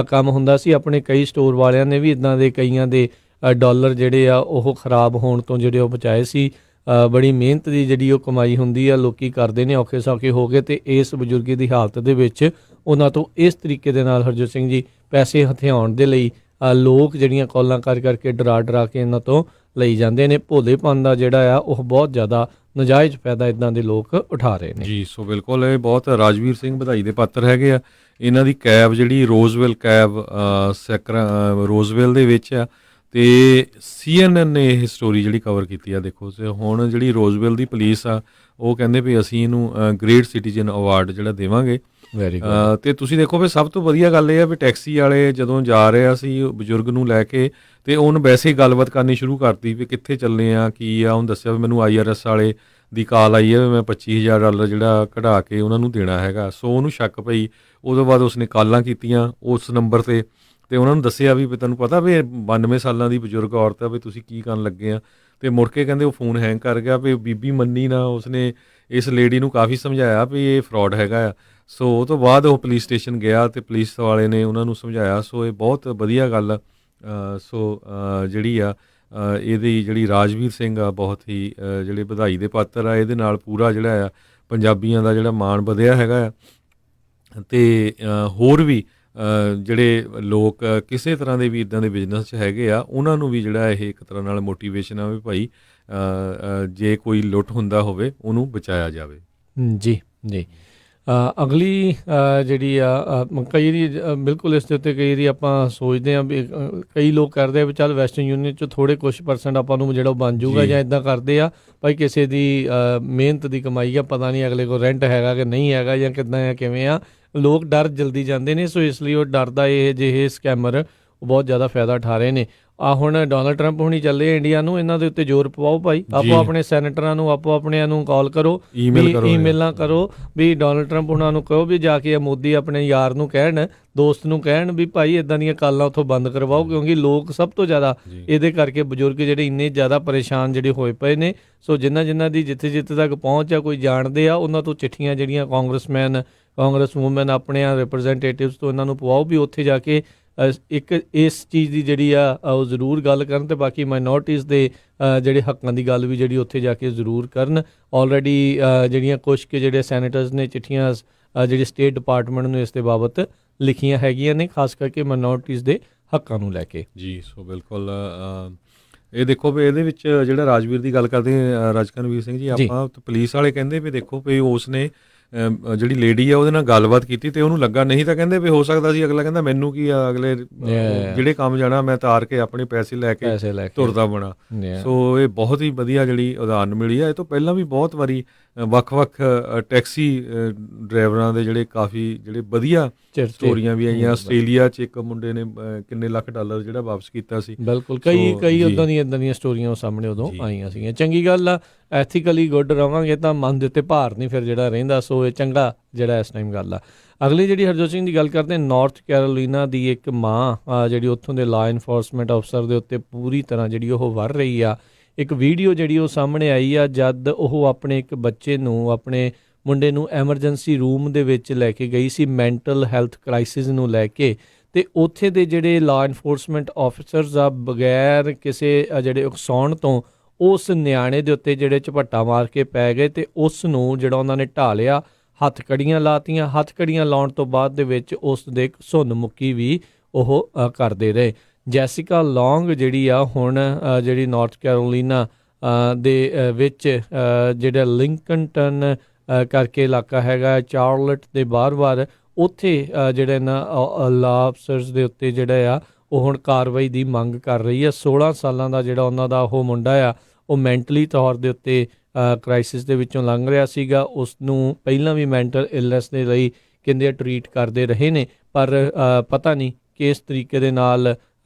ਕੰਮ ਹੁੰਦਾ ਸੀ, ਆਪਣੇ ਕਈ ਸਟੋਰ ਵਾਲਿਆਂ ਨੇ ਵੀ ਇੱਦਾਂ ਦੇ ਕਈਆਂ ਦੇ ਡਾਲਰ ਜਿਹੜੇ ਆ ਉਹ ਖਰਾਬ ਹੋਣ ਤੋਂ ਜਿਹੜੇ ਉਹ ਬਚਾਏ ਸੀ। ਬੜੀ ਮਿਹਨਤ ਦੀ ਜਿਹੜੀ ਉਹ ਕਮਾਈ ਹੁੰਦੀ ਆ, ਲੋਕੀ ਕਰਦੇ ਨੇ ਔਖੇ ਸੌਖੇ ਹੋ ਗਏ, ਅਤੇ ਇਸ ਬਜ਼ੁਰਗੀ ਦੀ ਹਾਲਤ ਦੇ ਵਿੱਚ ਉਹਨਾਂ ਤੋਂ ਇਸ ਤਰੀਕੇ ਦੇ ਨਾਲ ਹਰਜੋਤ ਸਿੰਘ ਜੀ ਪੈਸੇ ਹਥਿਆਉਣ ਦੇ ਲਈ ਲੋਕ ਜਿਹੜੀਆਂ ਕਾਲਾਂ ਕਰਕੇ ਡਰਾ ਕੇ ਇਹਨਾਂ ਤੋਂ ਲਈ ਜਾਂਦੇ ਨੇ। ਭੋਲੇਪਨ ਦਾ ਜਿਹੜਾ ਆ ਉਹ ਬਹੁਤ ਜ਼ਿਆਦਾ ਨਜਾਇਜ਼ ਫਾਇਦਾ ਇੱਦਾਂ ਦੇ ਲੋਕ ਉਠਾ ਰਹੇ ਨੇ ਜੀ। ਸੋ ਬਿਲਕੁਲ ਇਹ ਬਹੁਤ ਰਾਜਵੀਰ ਸਿੰਘ ਵਧਾਈ ਦੇ ਪਾਤਰ ਹੈਗੇ ਆ। ਇਹਨਾਂ ਦੀ ਕੈਬ ਜਿਹੜੀ ਰੋਜ਼ਵਿਲ ਕੈਬ ਰੋਜ਼ਵਿਲ ਦੇ ਵਿੱਚ ਆ, ਅਤੇ CNN ਨੇ ਇਹ ਸਟੋਰੀ ਜਿਹੜੀ ਕਵਰ ਕੀਤੀ ਆ। ਦੇਖੋ ਅਤੇ ਹੁਣ ਜਿਹੜੀ ਰੋਜ਼ਵਿਲ ਦੀ ਪੁਲਿਸ ਆ ਉਹ ਕਹਿੰਦੇ ਵੀ ਅਸੀਂ ਇਹਨੂੰ ਗ੍ਰੇਟ ਸਿਟੀਜ਼ਨ ਅਵਾਰਡ ਜਿਹੜਾ ਦੇਵਾਂਗੇ, ਵੈਰੀ ਗੁੱਡ। ਤੇ ਤੁਸੀਂ ਦੇਖੋ ਵੀ ਸਭ ਤੋਂ ਵਧੀਆ ਗੱਲ ਇਹ ਆ ਵੀ ਟੈਕਸੀ ਵਾਲੇ ਜਦੋਂ ਜਾ ਰਹੇ ਸੀ ਬਜ਼ੁਰਗ ਨੂੰ ਲੈ ਕੇ, ਤੇ ਉਹਨੂੰ ਵੈਸੇ ਹੀ ਗੱਲਬਾਤ ਕਰਨੀ ਸ਼ੁਰੂ ਕਰਤੀ ਵੀ ਕਿੱਥੇ ਚੱਲੇ ਆ, ਕੀ ਆ। ਉਹਨੂੰ ਦੱਸਿਆ ਵੀ ਮੈਨੂੰ IRS ਵਾਲੇ ਦੀ ਕਾਲ ਆਈ ਹੈ ਵੀ ਮੈਂ $25,000 ਜਿਹੜਾ ਕਢਾ ਕੇ ਉਹਨਾਂ ਨੂੰ ਦੇਣਾ ਹੈਗਾ। ਸੋ ਉਹਨੂੰ ਸ਼ੱਕ ਪਈ। ਉਦੋਂ ਬਾਅਦ ਉਸਨੇ ਕਾਲਾਂ ਕੀਤੀਆਂ ਉਸ ਨੰਬਰ ਤੇ ਉਹਨਾਂ ਨੂੰ ਦੱਸਿਆ ਵੀ ਤੈਨੂੰ ਪਤਾ ਵੀ 92 ਸਾਲਾਂ ਦੀ ਬਜ਼ੁਰਗ ਔਰਤ ਆ, ਵੀ ਤੁਸੀਂ ਕੀ ਕਰਨ ਲੱਗੇ ਆ। ਤੇ ਮੁੜ ਕੇ ਕਹਿੰਦੇ ਉਹ ਫੋਨ ਹੈਂਗ ਕਰ ਗਿਆ, ਵੀ ਬੀਬੀ ਮੰਨੀ ਨਾ। ਉਸਨੇ ਇਸ ਲੇਡੀ ਨੂੰ ਕਾਫੀ ਸਮਝਾਇਆ ਵੀ ਇਹ ਫਰਾਡ ਹੈਗਾ ਆ। ਸੋ ਉਹ ਤੋਂ ਬਾਅਦ ਉਹ ਪੁਲਿਸ ਸਟੇਸ਼ਨ ਗਿਆ ਤੇ ਪੁਲਿਸ ਵਾਲੇ ਨੇ ਉਹਨਾਂ ਨੂੰ ਸਮਝਾਇਆ। ਸੋ ਇਹ ਬਹੁਤ ਵਧੀਆ ਗੱਲ ਆ। ਸੋ ਜਿਹੜੀ ਆ ਇਹਦੀ ਜਿਹੜੀ ਰਾਜਵੀਰ ਸਿੰਘ ਆ ਬਹੁਤ ਹੀ ਜਿਹੜੇ ਵਧਾਈ ਦੇ ਪਾਤਰ ਆ। ਇਹਦੇ ਨਾਲ ਪੂਰਾ ਜਿਹੜਾ ਆ ਪੰਜਾਬੀਆਂ ਦਾ ਜਿਹੜਾ ਮਾਣ ਵਧਿਆ ਹੈਗਾ ਆ। ਅਤੇ ਹੋਰ ਵੀ ਜਿਹੜੇ ਲੋਕ ਕਿਸੇ ਤਰ੍ਹਾਂ ਦੇ ਵੀ ਇੱਦਾਂ ਦੇ ਬਿਜ਼ਨਸ 'ਚ ਹੈਗੇ ਆ, ਉਹਨਾਂ ਨੂੰ ਵੀ ਜਿਹੜਾ ਇਹ ਇੱਕ ਤਰ੍ਹਾਂ ਨਾਲ ਮੋਟੀਵੇਸ਼ਨ ਆ ਵੀ ਭਾਈ ਜੇ ਕੋਈ ਲੁੱਟ ਹੁੰਦਾ ਹੋਵੇ ਉਹਨੂੰ ਬਚਾਇਆ ਜਾਵੇ। ਜੀ ਜੀ। ਅਗਲੀ ਜਿਹੜੀ ਆ ਕਈ ਵਾਰੀ ਬਿਲਕੁਲ ਇਸ ਦੇ ਉੱਤੇ ਕਈ ਵਾਰੀ ਆਪਾਂ ਸੋਚਦੇ ਹਾਂ ਵੀ ਕਈ ਲੋਕ ਕਰਦੇ ਆ ਵੀ ਚੱਲ ਵੈਸਟਰਨ ਯੂਨੀਅਨ 'ਚ ਥੋੜ੍ਹੇ ਕੁਛ % ਆਪਾਂ ਨੂੰ ਜਿਹੜਾ ਉਹ ਬਣ ਜੂਗਾ, ਜਾਂ ਇੱਦਾਂ ਕਰਦੇ ਆ ਭਾਈ ਕਿਸੇ ਦੀ ਮਿਹਨਤ ਦੀ ਕਮਾਈ ਆ, ਪਤਾ ਨਹੀਂ ਅਗਲੇ ਕੋਲ ਰੈਂਟ ਹੈਗਾ ਕਿ ਨਹੀਂ ਹੈਗਾ ਜਾਂ ਕਿੱਦਾਂ ਆ ਕਿਵੇਂ ਆ। ਲੋਕ ਡਰ ਜਲਦੀ ਜਾਂਦੇ ਨੇ। ਸੋ ਇਸ ਲਈ ਉਹ ਡਰਦਾ ਇਹ ਜਿਹੇ ਸਕੈਮਰ ਉਹ ਬਹੁਤ ਜ਼ਿਆਦਾ ਫਾਇਦਾ ਉਠਾ ਰਹੇ ਨੇ। ਹੁਣ ਡੋਨਲਡ ਟਰੰਪ ਹੁਣੀ ਚੱਲੇ ਇੰਡੀਆ ਨੂੰ, ਇਹਨਾਂ ਦੇ ਉੱਤੇ ਜ਼ੋਰ ਪਵਾਓ ਭਾਈ। ਆਪੋ ਆਪਣੇ ਸੈਨੇਟਰਾਂ ਨੂੰ ਆਪੋ ਆਪਣਿਆਂ ਨੂੰ ਕਾਲ ਕਰੋ, ਈਮੇਲਾਂ ਕਰੋ ਵੀ ਡੋਨਲਡ ਟਰੰਪ ਉਹਨਾਂ ਨੂੰ ਕਹੋ ਵੀ ਜਾ ਕੇ ਮੋਦੀ ਆਪਣੇ ਯਾਰ ਨੂੰ ਕਹਿਣ, ਦੋਸਤ ਨੂੰ ਕਹਿਣ ਵੀ ਭਾਈ ਇੱਦਾਂ ਦੀਆਂ ਕਾਲਾਂ ਉੱਥੋਂ ਬੰਦ ਕਰਵਾਓ, ਕਿਉਂਕਿ ਲੋਕ ਸਭ ਤੋਂ ਜ਼ਿਆਦਾ ਇਹਦੇ ਕਰਕੇ ਬਜ਼ੁਰਗ ਜਿਹੜੇ ਇੰਨੇ ਜ਼ਿਆਦਾ ਪਰੇਸ਼ਾਨ ਜਿਹੜੇ ਹੋਏ ਪਏ ਨੇ। ਸੋ ਜਿਨ੍ਹਾਂ ਦੀ ਜਿੱਥੇ ਤੱਕ ਪਹੁੰਚ ਆ ਕੋਈ ਜਾਣਦੇ ਆ, ਉਹਨਾਂ ਤੋਂ ਚਿੱਠੀਆਂ ਜਿਹੜੀਆਂ ਕਾਂਗਰਸਮੈਨ ਕਾਂਗਰਸ ਵੂਮੈਨ ਆਪਣੇ ਰਿਪਰੈਜ਼ੈਂਟੇਟਿਵਸ ਤੋਂ ਇਹਨਾਂ ਨੂੰ ਪਵਾਓ ਵੀ ਉੱਥੇ ਜਾ ਕੇ ਇੱਕ ਇਸ ਚੀਜ਼ ਦੀ ਜਿਹੜੀ ਆ ਉਹ ਜ਼ਰੂਰ ਗੱਲ ਕਰਨ, ਅਤੇ ਬਾਕੀ ਮਾਈਨੋਰਟੀਜ਼ ਦੇ ਜਿਹੜੇ ਹੱਕਾਂ ਦੀ ਗੱਲ ਵੀ ਜਿਹੜੀ ਉੱਥੇ ਜਾ ਕੇ ਜ਼ਰੂਰ ਕਰਨ। ਆਲਰੇਡੀ ਜਿਹੜੀਆਂ ਕੁਛ ਕੁ ਜਿਹੜੇ ਸੈਨੇਟਰਸ ਨੇ ਚਿੱਠੀਆਂ ਜਿਹੜੀ ਸਟੇਟ ਡਿਪਾਰਟਮੈਂਟ ਨੂੰ ਇਸ ਦੇ ਬਾਬਤ ਲਿਖੀਆਂ ਹੈਗੀਆਂ ਨੇ, ਖਾਸ ਕਰਕੇ ਮਾਈਨੋਰਟੀਜ਼ ਦੇ ਹੱਕਾਂ ਨੂੰ ਲੈ ਕੇ। ਜੀ ਸੋ ਬਿਲਕੁਲ ਇਹ ਦੇਖੋ ਵੀ ਇਹਦੇ ਵਿੱਚ ਜਿਹੜਾ ਰਾਜਵੀਰ ਦੀ ਗੱਲ ਕਰਦੇ ਰਾਜਕਨਵੀਰ ਸਿੰਘ ਜੀ, ਆਪਾਂ ਪੁਲਿਸ ਵਾਲੇ ਕਹਿੰਦੇ ਵੀ ਦੇਖੋ ਵੀ ਉਸ ਨੇ ਜਿਹੜੀ ਲੇਡੀ ਆ ਉਹਦੇ ਨਾਲ ਗੱਲਬਾਤ ਕੀਤੀ ਤੇ ਉਹਨੂੰ ਲੱਗਾ ਨਹੀਂ, ਤਾਂ ਕਹਿੰਦੇ ਵੀ ਹੋ ਸਕਦਾ ਸੀ ਅਗਲਾ ਕਹਿੰਦਾ ਮੈਨੂੰ ਕੀ ਆ, ਅਗਲੇ ਜਿਹੜੇ ਕੰਮ ਜਾਣਾ ਮੈਂ ਤਾਰ ਕੇ ਆਪਣੇ ਪੈਸੇ ਲੈ ਕੇ ਤੁਰਦਾ ਬਣਾ। ਸੋ ਇਹ ਬਹੁਤ ਹੀ ਵਧੀਆ ਜਿਹੜੀ ਉਦਾਹਰਨ ਮਿਲੀ ਆ। ਇਹ ਤੋਂ ਪਹਿਲਾਂ ਵੀ ਬਹੁਤ ਵਾਰੀ ਵੱਖ-ਵੱਖ ਟੈਕਸੀ ਡਰਾਈਵਰਾਂ ਦੇ ਜਿਹੜੇ ਕਾਫੀ ਜਿਹੜੇ ਵਧੀਆ ਸਟੋਰੀਆਂ ਵੀ ਆਈਆਂ। ਆਸਟ੍ਰੇਲੀਆ 'ਚ ਇੱਕ ਮੁੰਡੇ ਨੇ ਕਿੰਨੇ ਲੱਖ ਡਾਲਰ ਜਿਹੜਾ ਵਾਪਸ ਕੀਤਾ ਸੀ। ਬਿਲਕੁਲ ਕਈ ਉੱਦਾਂ ਦੀਆਂ ਸਟੋਰੀਆਂ ਉਹ ਸਾਹਮਣੇ ਉਦੋਂ ਆਈਆਂ ਸੀਗੀਆਂ। ਚੰਗੀ ਗੱਲ ਆ, ਐਥੀਕਲੀ ਗੁੱਡ ਰਵਾਂਗੇ ਤਾਂ ਮਨ ਦੇ ਉੱਤੇ ਭਾਰ ਨਹੀਂ ਫਿਰ ਜਿਹੜਾ ਰਹਿੰਦਾ। ਸੋ ਇਹ ਚੰਗਾ ਜਿਹੜਾ ਇਸ ਟਾਈਮ ਗੱਲ ਆ। ਅਗਲੀ ਜਿਹੜੀ ਹਰਜੋਤ ਸਿੰਘ ਦੀ ਗੱਲ ਕਰਦੇ, ਨਾਰਥ ਕੈਰੋਲੀਨਾ ਦੀ ਇੱਕ ਮਾਂ ਜਿਹੜੀ ਉੱਥੋਂ ਦੇ ਲਾਅ ਇਨਫੋਰਸਮੈਂਟ ਅਫਸਰ ਦੇ ਉੱਤੇ ਪੂਰੀ ਤਰ੍ਹਾਂ ਜਿਹੜੀ ਉਹ ਵਰ ਰਹੀ ਆ। ਇੱਕ ਵੀਡੀਓ ਜਿਹੜੀ ਉਹ ਸਾਹਮਣੇ ਆਈ ਆ ਜਦ ਉਹ ਆਪਣੇ ਇੱਕ ਬੱਚੇ ਨੂੰ, ਆਪਣੇ ਮੁੰਡੇ ਨੂੰ ਐਮਰਜੈਂਸੀ ਰੂਮ ਦੇ ਵਿੱਚ ਲੈ ਕੇ ਗਈ ਸੀ ਮੈਂਟਲ ਹੈਲਥ ਕ੍ਰਾਈਸਿਸ ਨੂੰ ਲੈ ਕੇ, ਅਤੇ ਉੱਥੇ ਦੇ ਜਿਹੜੇ ਲਾਅ ਇਨਫੋਰਸਮੈਂਟ ਆਫਿਸਰਸ ਆ ਬਗੈਰ ਕਿਸੇ ਜਿਹੜੇ ਉਕਸਾਉਣ ਤੋਂ ਉਸ ਨਿਆਣੇ ਦੇ ਉੱਤੇ ਜਿਹੜੇ ਝਪੱਟਾ ਮਾਰ ਕੇ ਪੈ ਗਏ, ਅਤੇ ਉਸ ਨੂੰ ਜਿਹੜਾ ਉਹਨਾਂ ਨੇ ਢਾਹ ਲਿਆ, ਹੱਥ ਕੜੀਆਂ ਲਾਤੀਆਂ। ਹੱਥ ਕੜੀਆਂ ਲਾਉਣ ਤੋਂ ਬਾਅਦ ਦੇ ਵਿੱਚ ਉਸ ਦੇ ਸੁੰਨ ਮੁੱਕੀ ਵੀ ਉਹ ਕਰਦੇ ਰਹੇ। ਜੈਸਿਕਾ ਲੌਂਗ ਜਿਹੜੀ ਆ ਹੁਣ ਜਿਹੜੀ ਨਾਰਥ ਕੈਰੋਲੀਨਾ ਦੇ ਵਿੱਚ ਜਿਹੜਾ ਲਿੰਕਨਟਨ ਕਰਕੇ ਇਲਾਕਾ ਹੈਗਾ, ਚਾਰਲਟ ਦੇ ਬਾਰ ਉੱਥੇ ਜਿਹੜਾ ਇਹਨਾਂ ਲਾਅ ਅਫਸਰਸ ਦੇ ਉੱਤੇ ਜਿਹੜਾ ਆ ਉਹ ਹੁਣ ਕਾਰਵਾਈ ਦੀ ਮੰਗ ਕਰ ਰਹੀ ਹੈ। 16 ਸਾਲਾਂ ਦਾ ਜਿਹੜਾ ਉਹਨਾਂ ਦਾ ਉਹ ਮੁੰਡਾ ਆ, ਉਹ ਮੈਂਟਲੀ ਤੌਰ ਦੇ ਉੱਤੇ ਕ੍ਰਾਈਸਿਸ ਦੇ ਵਿੱਚੋਂ ਲੰਘ ਰਿਹਾ ਸੀਗਾ। ਉਸ ਨੂੰ ਪਹਿਲਾਂ ਵੀ ਮੈਂਟਲ ਇਲਨੈਸ ਦੇ ਲਈ ਕਹਿੰਦੇ ਟਰੀਟ ਕਰਦੇ ਰਹੇ ਨੇ, ਪਰ ਪਤਾ ਨਹੀਂ ਕਿਸ ਤਰੀਕੇ ਦੇ ਨਾਲ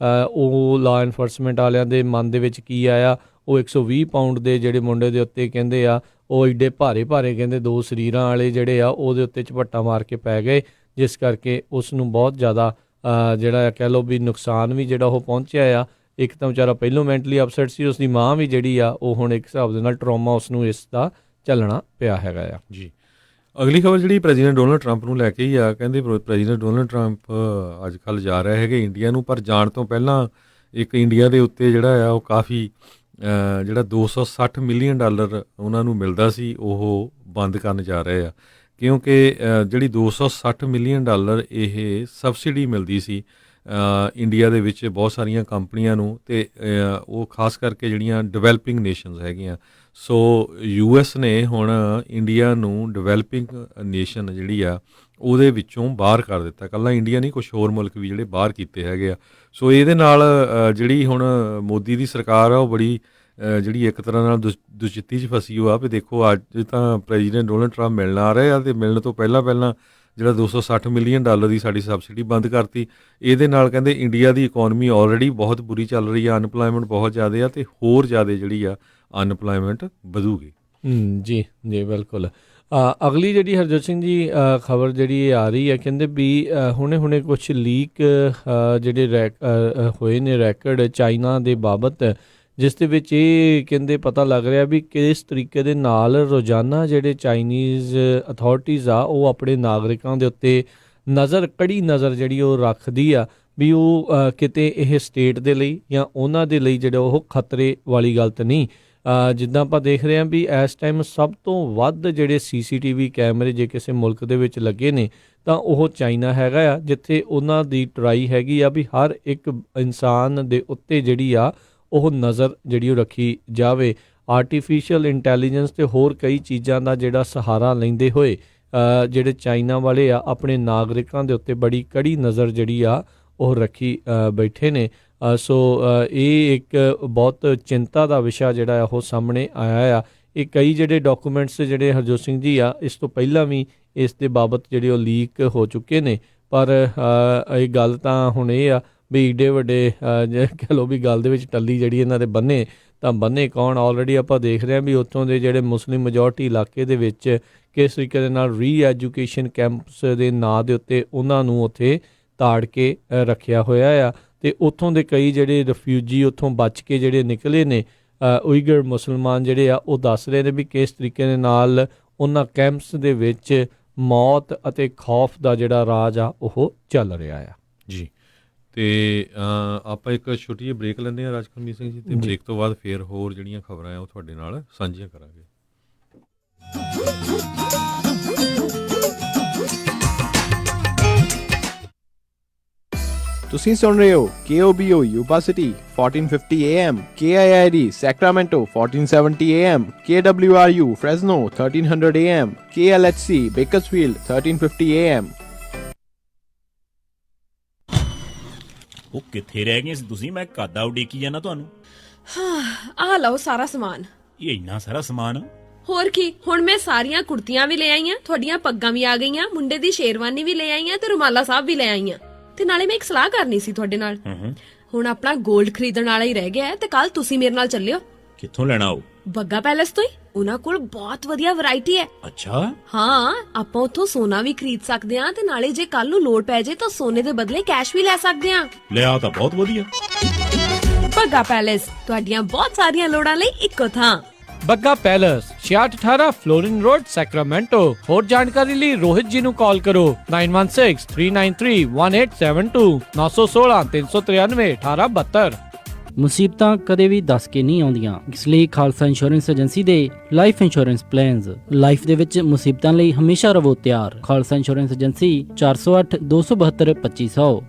ਉਹ ਲਾਅ ਇਨਫੋਰਸਮੈਂਟ ਵਾਲਿਆਂ ਦੇ ਮਨ ਦੇ ਵਿੱਚ ਕੀ ਆਇਆ। ਉਹ 120 ਪਾਊਂਡ ਦੇ ਜਿਹੜੇ ਮੁੰਡੇ ਦੇ ਉੱਤੇ ਕਹਿੰਦੇ ਆ ਉਹ ਏਡੇ ਭਾਰੇ ਕਹਿੰਦੇ 2 ਸਰੀਰਾਂ ਵਾਲੇ ਜਿਹੜੇ ਆ ਉਹਦੇ ਉੱਤੇ ਝਪੱਟਾ ਮਾਰ ਕੇ ਪੈ ਗਏ, ਜਿਸ ਕਰਕੇ ਉਸ ਨੂੰ ਬਹੁਤ ਜ਼ਿਆਦਾ ਜਿਹੜਾ ਕਹਿ ਲਓ ਵੀ ਨੁਕਸਾਨ ਵੀ ਜਿਹੜਾ ਉਹ ਪਹੁੰਚਿਆ ਆ। ਇੱਕ ਤਾਂ ਵਿਚਾਰਾ ਪਹਿਲੋਂ ਮੈਂਟਲੀ ਅਪਸੈਟ ਸੀ, ਉਸਦੀ ਮਾਂ ਵੀ ਜਿਹੜੀ ਆ ਉਹ ਹੁਣ ਇੱਕ ਹਿਸਾਬ ਦੇ ਨਾਲ ਟਰੋਮਾ ਉਸ ਨੂੰ ਇਸ ਦਾ ਝੱਲਣਾ ਪਿਆ ਹੈਗਾ ਆ। ਜੀ ਅਗਲੀ ਖਬਰ ਜਿਹੜੀ ਪ੍ਰੈਜ਼ੀਡੈਂਟ ਡੋਨਲਡ ਟਰੰਪ ਨੂੰ ਲੈ ਕੇ ਹੀ ਆ। ਕਹਿੰਦੇ ਪ੍ਰੈਜ਼ੀਡੈਂਟ ਡੋਨਲਡ ਟਰੰਪ ਅੱਜ ਕੱਲ੍ਹ ਜਾ ਰਹੇ ਹੈਗੇ ਇੰਡੀਆ ਨੂੰ, ਪਰ ਜਾਣ ਤੋਂ ਪਹਿਲਾਂ ਇੱਕ ਇੰਡੀਆ ਦੇ ਉੱਤੇ ਜਿਹੜਾ ਆ ਉਹ ਕਾਫੀ ਜਿਹੜਾ $260 ਮਿਲੀਅਨ ਉਹਨਾਂ ਨੂੰ ਮਿਲਦਾ ਸੀ ਉਹ ਬੰਦ ਕਰਨ ਜਾ ਰਹੇ ਆ, ਕਿਉਂਕਿ ਜਿਹੜੀ $260 ਮਿਲੀਅਨ ਇਹ ਸਬਸਿਡੀ ਮਿਲਦੀ ਸੀ ਇੰਡੀਆ ਦੇ ਵਿੱਚ ਬਹੁਤ ਸਾਰੀਆਂ ਕੰਪਨੀਆਂ ਨੂੰ, ਅਤੇ ਉਹ ਖਾਸ ਕਰਕੇ ਜਿਹੜੀਆਂ ਡਿਵੈਲਪਿੰਗ ਨੇਸ਼ਨਸ ਹੈਗੀਆਂ। ਸੋ US ਨੇ ਹੁਣ ਇੰਡੀਆ ਨੂੰ ਡਿਵੈਲਪਿੰਗ ਨੇਸ਼ਨ ਜਿਹੜੀ ਆ ਉਹਦੇ ਵਿੱਚੋਂ ਬਾਹਰ ਕਰ ਦਿੱਤਾ। ਇਕੱਲਾ ਇੰਡੀਆ ਨਹੀਂ, ਕੁਛ ਹੋਰ ਮੁਲਕ ਵੀ ਜਿਹੜੇ ਬਾਹਰ ਕੀਤੇ ਹੈਗੇ ਆ। ਸੋ ਇਹਦੇ ਨਾਲ ਜਿਹੜੀ ਹੁਣ ਮੋਦੀ ਦੀ ਸਰਕਾਰ ਆ ਉਹ ਬੜੀ ਜਿਹੜੀ ਇੱਕ ਤਰ੍ਹਾਂ ਨਾਲ ਦੁਚਿੱਤੀ 'ਚ ਫਸੀ ਹੋ ਆ ਵੀ ਦੇਖੋ ਅੱਜ ਤਾਂ ਪ੍ਰੈਜ਼ੀਡੈਂਟ ਡੋਨਲਡ ਟਰੰਪ ਮਿਲਣ ਆ ਰਹੇ ਆ, ਅਤੇ ਮਿਲਣ ਤੋਂ ਪਹਿਲਾਂ ਜਿਹੜਾ $260 ਮਿਲੀਅਨ ਦੀ ਸਾਡੀ ਸਬਸਿਡੀ ਬੰਦ ਕਰਤੀ। ਇਹਦੇ ਨਾਲ ਕਹਿੰਦੇ ਇੰਡੀਆ ਦੀ ਇਕੋਨਮੀ ਆਲਰੇਡੀ ਬਹੁਤ ਬੁਰੀ ਚੱਲ ਰਹੀ ਆ, ਅਨਪਲਾਇਮੈਂਟ ਬਹੁਤ ਜ਼ਿਆਦਾ ਆ, ਅਤੇ ਹੋਰ ਜ਼ਿਆਦਾ ਜਿਹੜੀ ਆ ਅਨਪਲਾਇਮੈਂਟ ਵਧੂਗੀ। ਜੀ ਜੀ ਬਿਲਕੁਲ। ਅਗਲੀ ਜਿਹੜੀ ਹਰਜੋਤ ਸਿੰਘ ਜੀ ਖਬਰ ਜਿਹੜੀ ਆ ਰਹੀ ਹੈ, ਕਹਿੰਦੇ ਵੀ ਹੁਣੇ ਕੁਛ ਲੀਕ ਜਿਹੜੇ ਹੋਏ ਨੇ ਰੈਕਡ ਚਾਈਨਾ ਦੇ ਬਾਬਤ, ਜਿਸ ਦੇ ਵਿੱਚ ਇਹ ਕਹਿੰਦੇ ਪਤਾ ਲੱਗ ਰਿਹਾ ਵੀ ਕਿਸ ਤਰੀਕੇ ਦੇ ਨਾਲ ਰੋਜ਼ਾਨਾ ਜਿਹੜੇ ਚਾਈਨੀਜ਼ ਅਥਾਰਟੀਜ਼ ਆ ਉਹ ਆਪਣੇ ਨਾਗਰਿਕਾਂ ਦੇ ਉੱਤੇ ਕੜੀ ਨਜ਼ਰ ਜਿਹੜੀ ਉਹ ਰੱਖਦੀ ਆ ਵੀ ਉਹ ਕਿਤੇ ਇਹ ਸਟੇਟ ਦੇ ਲਈ ਜਾਂ ਉਹਨਾਂ ਦੇ ਲਈ ਜਿਹੜਾ ਉਹ ਖਤਰੇ ਵਾਲੀ ਗੱਲ ਤਾਂ ਨਹੀਂ। ਜਿੱਦਾਂ ਆਪਾਂ ਦੇਖ ਰਹੇ ਹਾਂ ਵੀ ਇਸ ਟਾਈਮ ਸਭ ਤੋਂ ਵੱਧ ਜਿਹੜੇ CCTV ਕੈਮਰੇ ਜੇ ਕਿਸੇ ਮੁਲਕ ਦੇ ਵਿੱਚ ਲੱਗੇ ਨੇ ਤਾਂ ਉਹ ਚਾਈਨਾ ਹੈਗਾ ਆ, ਜਿੱਥੇ ਉਹਨਾਂ ਦੀ ਟਰਾਈ ਹੈਗੀ ਆ ਵੀ ਹਰ ਇੱਕ ਇਨਸਾਨ ਦੇ ਉੱਤੇ ਜਿਹੜੀ ਆ ਉਹ ਨਜ਼ਰ ਜਿਹੜੀ ਉਹ ਰੱਖੀ ਜਾਵੇ। ਆਰਟੀਫਿਸ਼ੀਅਲ ਇੰਟੈਲੀਜੈਂਸ ਤੇ ਹੋਰ ਕਈ ਚੀਜ਼ਾਂ ਦਾ ਜਿਹੜਾ ਸਹਾਰਾ ਲੈਂਦੇ ਹੋਏ ਜਿਹੜੇ ਚਾਈਨਾ ਵਾਲੇ ਆ ਆਪਣੇ ਨਾਗਰਿਕਾਂ ਦੇ ਉੱਤੇ ਬੜੀ ਕੜੀ ਨਜ਼ਰ ਜਿਹੜੀ ਆ ਉਹ ਰੱਖੀ ਬੈਠੇ ਨੇ। ਸੋ ਇਹ ਇੱਕ ਬਹੁਤ ਚਿੰਤਾ ਦਾ ਵਿਸ਼ਾ ਜਿਹੜਾ ਉਹ ਸਾਹਮਣੇ ਆਇਆ ਆ। ਇਹ ਕਈ ਜਿਹੜੇ ਡਾਕੂਮੈਂਟਸ ਜਿਹੜੇ ਹਰਜੋਤ ਸਿੰਘ ਜੀ ਆ ਇਸ ਤੋਂ ਪਹਿਲਾਂ ਵੀ ਇਸ ਦੇ ਬਾਬਤ ਜਿਹੜੇ ਉਹ ਲੀਕ ਹੋ ਚੁੱਕੇ ਨੇ, ਪਰ ਇਹ ਗੱਲ ਤਾਂ ਹੁਣ ਇਹ ਆ ਵੀ ਏਡੇ ਵੱਡੇ ਕਹਿ ਲਓ ਵੀ ਗੱਲ ਦੇ ਵਿੱਚ ਟੱਲੀ ਜਿਹੜੀ ਇਹਨਾਂ ਦੇ ਬੰਨੇ ਤਾਂ ਬੰਨੇ ਕੌਣ। ਆਲਰੇਡੀ ਆਪਾਂ ਦੇਖ ਰਹੇ ਹਾਂ ਵੀ ਉੱਥੋਂ ਦੇ ਜਿਹੜੇ ਮੁਸਲਿਮ ਮੈਜੋਰਟੀ ਇਲਾਕੇ ਦੇ ਵਿੱਚ ਕਿਸ ਤਰੀਕੇ ਦੇ ਨਾਲ ਰੀਐਜੂਕੇਸ਼ਨ ਕੈਂਪਸ ਦੇ ਨਾਂ ਦੇ ਉੱਤੇ ਉਹਨਾਂ ਨੂੰ ਉੱਥੇ ਤਾੜ ਕੇ ਰੱਖਿਆ ਹੋਇਆ ਆ, ਅਤੇ ਉੱਥੋਂ ਦੇ ਕਈ ਜਿਹੜੇ ਰਿਫਿਊਜੀ ਉੱਥੋਂ ਬਚ ਕੇ ਜਿਹੜੇ ਨਿਕਲੇ ਨੇ ਉਈਗਰ ਮੁਸਲਮਾਨ ਜਿਹੜੇ ਆ ਉਹ ਦੱਸ ਰਹੇ ਨੇ ਵੀ ਕਿਸ ਤਰੀਕੇ ਦੇ ਨਾਲ ਉਹਨਾਂ ਕੈਂਪਸ ਦੇ ਵਿੱਚ ਮੌਤ ਅਤੇ ਖੌਫ ਦਾ ਜਿਹੜਾ ਰਾਜ ਆ ਉਹ ਚੱਲ ਰਿਹਾ ਆ ਜੀ। ਅਤੇ ਆਪਾਂ ਇੱਕ ਛੋਟੀ ਜਿਹੀ ਬ੍ਰੇਕ ਲੈਂਦੇ ਹਾਂ ਰਾਜਕਰਮੀਤ ਸਿੰਘ ਜੀ, ਅਤੇ ਬ੍ਰੇਕ ਤੋਂ ਬਾਅਦ ਫਿਰ ਹੋਰ ਜਿਹੜੀਆਂ ਖਬਰਾਂ ਆ ਉਹ ਤੁਹਾਡੇ ਨਾਲ ਸਾਂਝੀਆਂ ਕਰਾਂਗੇ। ਤੁਸੀਂ ਸੁਣ ਰਹੇ ਹੋ KOBO Yuba City 1450 AM, KIID Sacramento 1470 AM, KWRU Fresno 1300 AM, KLHC Bakersfield 1350 AM। ਉਹ ਕਿੱਥੇ ਰਹਿ ਗਏ ਸੀ ਤੁਸੀਂ? ਮੈਂ ਕਾਦਾ ਉਡੀਕੀ ਜਾਂਦਾ ਤੁਹਾਨੂੰ। ਆ ਲਓ ਸਾਰਾ ਸਮਾਨ। ਇਹ ਇੰਨਾ ਸਾਰਾ ਸਮਾਨ? ਹੋਰ ਕੀ, ਹੁਣ ਮੈਂ ਸਾਰੀਆਂ ਕੁੜਤੀਆਂ ਵੀ ਲੈ ਆਈਆਂ, ਤੁਹਾਡੀਆਂ ਪੱਗਾਂ ਵੀ ਆ ਗਈਆਂ, ਮੁੰਡੇ ਦੀ ਸ਼ੇਰਵਾਨੀ ਵੀ ਲੈ ਆਈਆਂ ਤੇ ਰੁਮਾਲਾ ਸਾਹਿਬ ਵੀ ਲੈ ਆਈਆਂ। ਤੇ ਨਾਲੇ ਮੈਂ ਇੱਕ ਸਲਾਹ ਕਰਨੀ ਸੀ ਤੁਹਾਡੇ ਨਾਲ। ਹੁਣ ਆਪਣਾ 골ਡ ਖਰੀਦਣ ਵਾਲਾ ਹੀ ਰਹਿ ਗਿਆ ਤੇ ਕੱਲ ਤੁਸੀਂ ਮੇਰੇ ਨਾਲ ਚੱਲਿਓ। ਕਿੱਥੋਂ ਲੈਣਾ ਉਹ? ਬੱਗਾ ਪੈਲੇਸ ਤੋਂ ਹੀ। ਉਹਨਾਂ ਕੋਲ ਬਹੁਤ ਵਧੀਆ ਵੈਰਾਈਟੀ ਹੈ। ਅੱਛਾ। ਹਾਂ, ਆਪਾਂ ਉੱਥੋਂ ਸੋਨਾ ਵੀ ਖਰੀਦ ਸਕਦੇ ਹਾਂ ਤੇ ਨਾਲੇ ਜੇ ਕੱਲ ਨੂੰ ਲੋੜ ਪੈ ਜਾਏ ਤਾਂ ਸੋਨੇ ਦੇ ਬਦਲੇ ਕੈਸ਼ ਵੀ ਲੈ ਸਕਦੇ ਹਾਂ। ਲਿਆ ਤਾਂ ਬਹੁਤ ਵਧੀਆ। ਬੱਗਾ ਪੈਲੇਸ, ਤੁਹਾਡੀਆਂ ਬਹੁਤ ਸਾਰੀਆਂ ਲੋੜਾਂ ਲਈ ਇੱਕੋ ਥਾਂ। Bagga palace 6618 Florin road Sacramento. ਹੋਰ ਜਾਣਕਾਰੀ ਲਈ ਰੋਹਿਤ ਜੀ ਨੂੰ ਕਾਲ ਕਰੋ 9163931872 916 393 1872। ਮੁਸੀਬਤਾਂ ਕਦੇ ਵੀ ਦੱਸ ਕੇ ਨਹੀਂ ਆਉਂਦੀਆਂ, ਇਸ ਲਈ ਖਾਲਸਾ ਇੰਸ਼ੋਰੈਂਸ ਏਜੰਸੀ ਦੇ ਲਾਈਫ ਇੰਸ਼ੋਰੈਂਸ ਪਲਾਨਸ ਲਾਈਫ ਦੇ ਵਿੱਚ ਮੁਸੀਬਤਾਂ ਲਈ ਹਮੇਸ਼ਾ ਰਹੋ ਤਿਆਰ। Khalsa insurance agency 408 272 2500।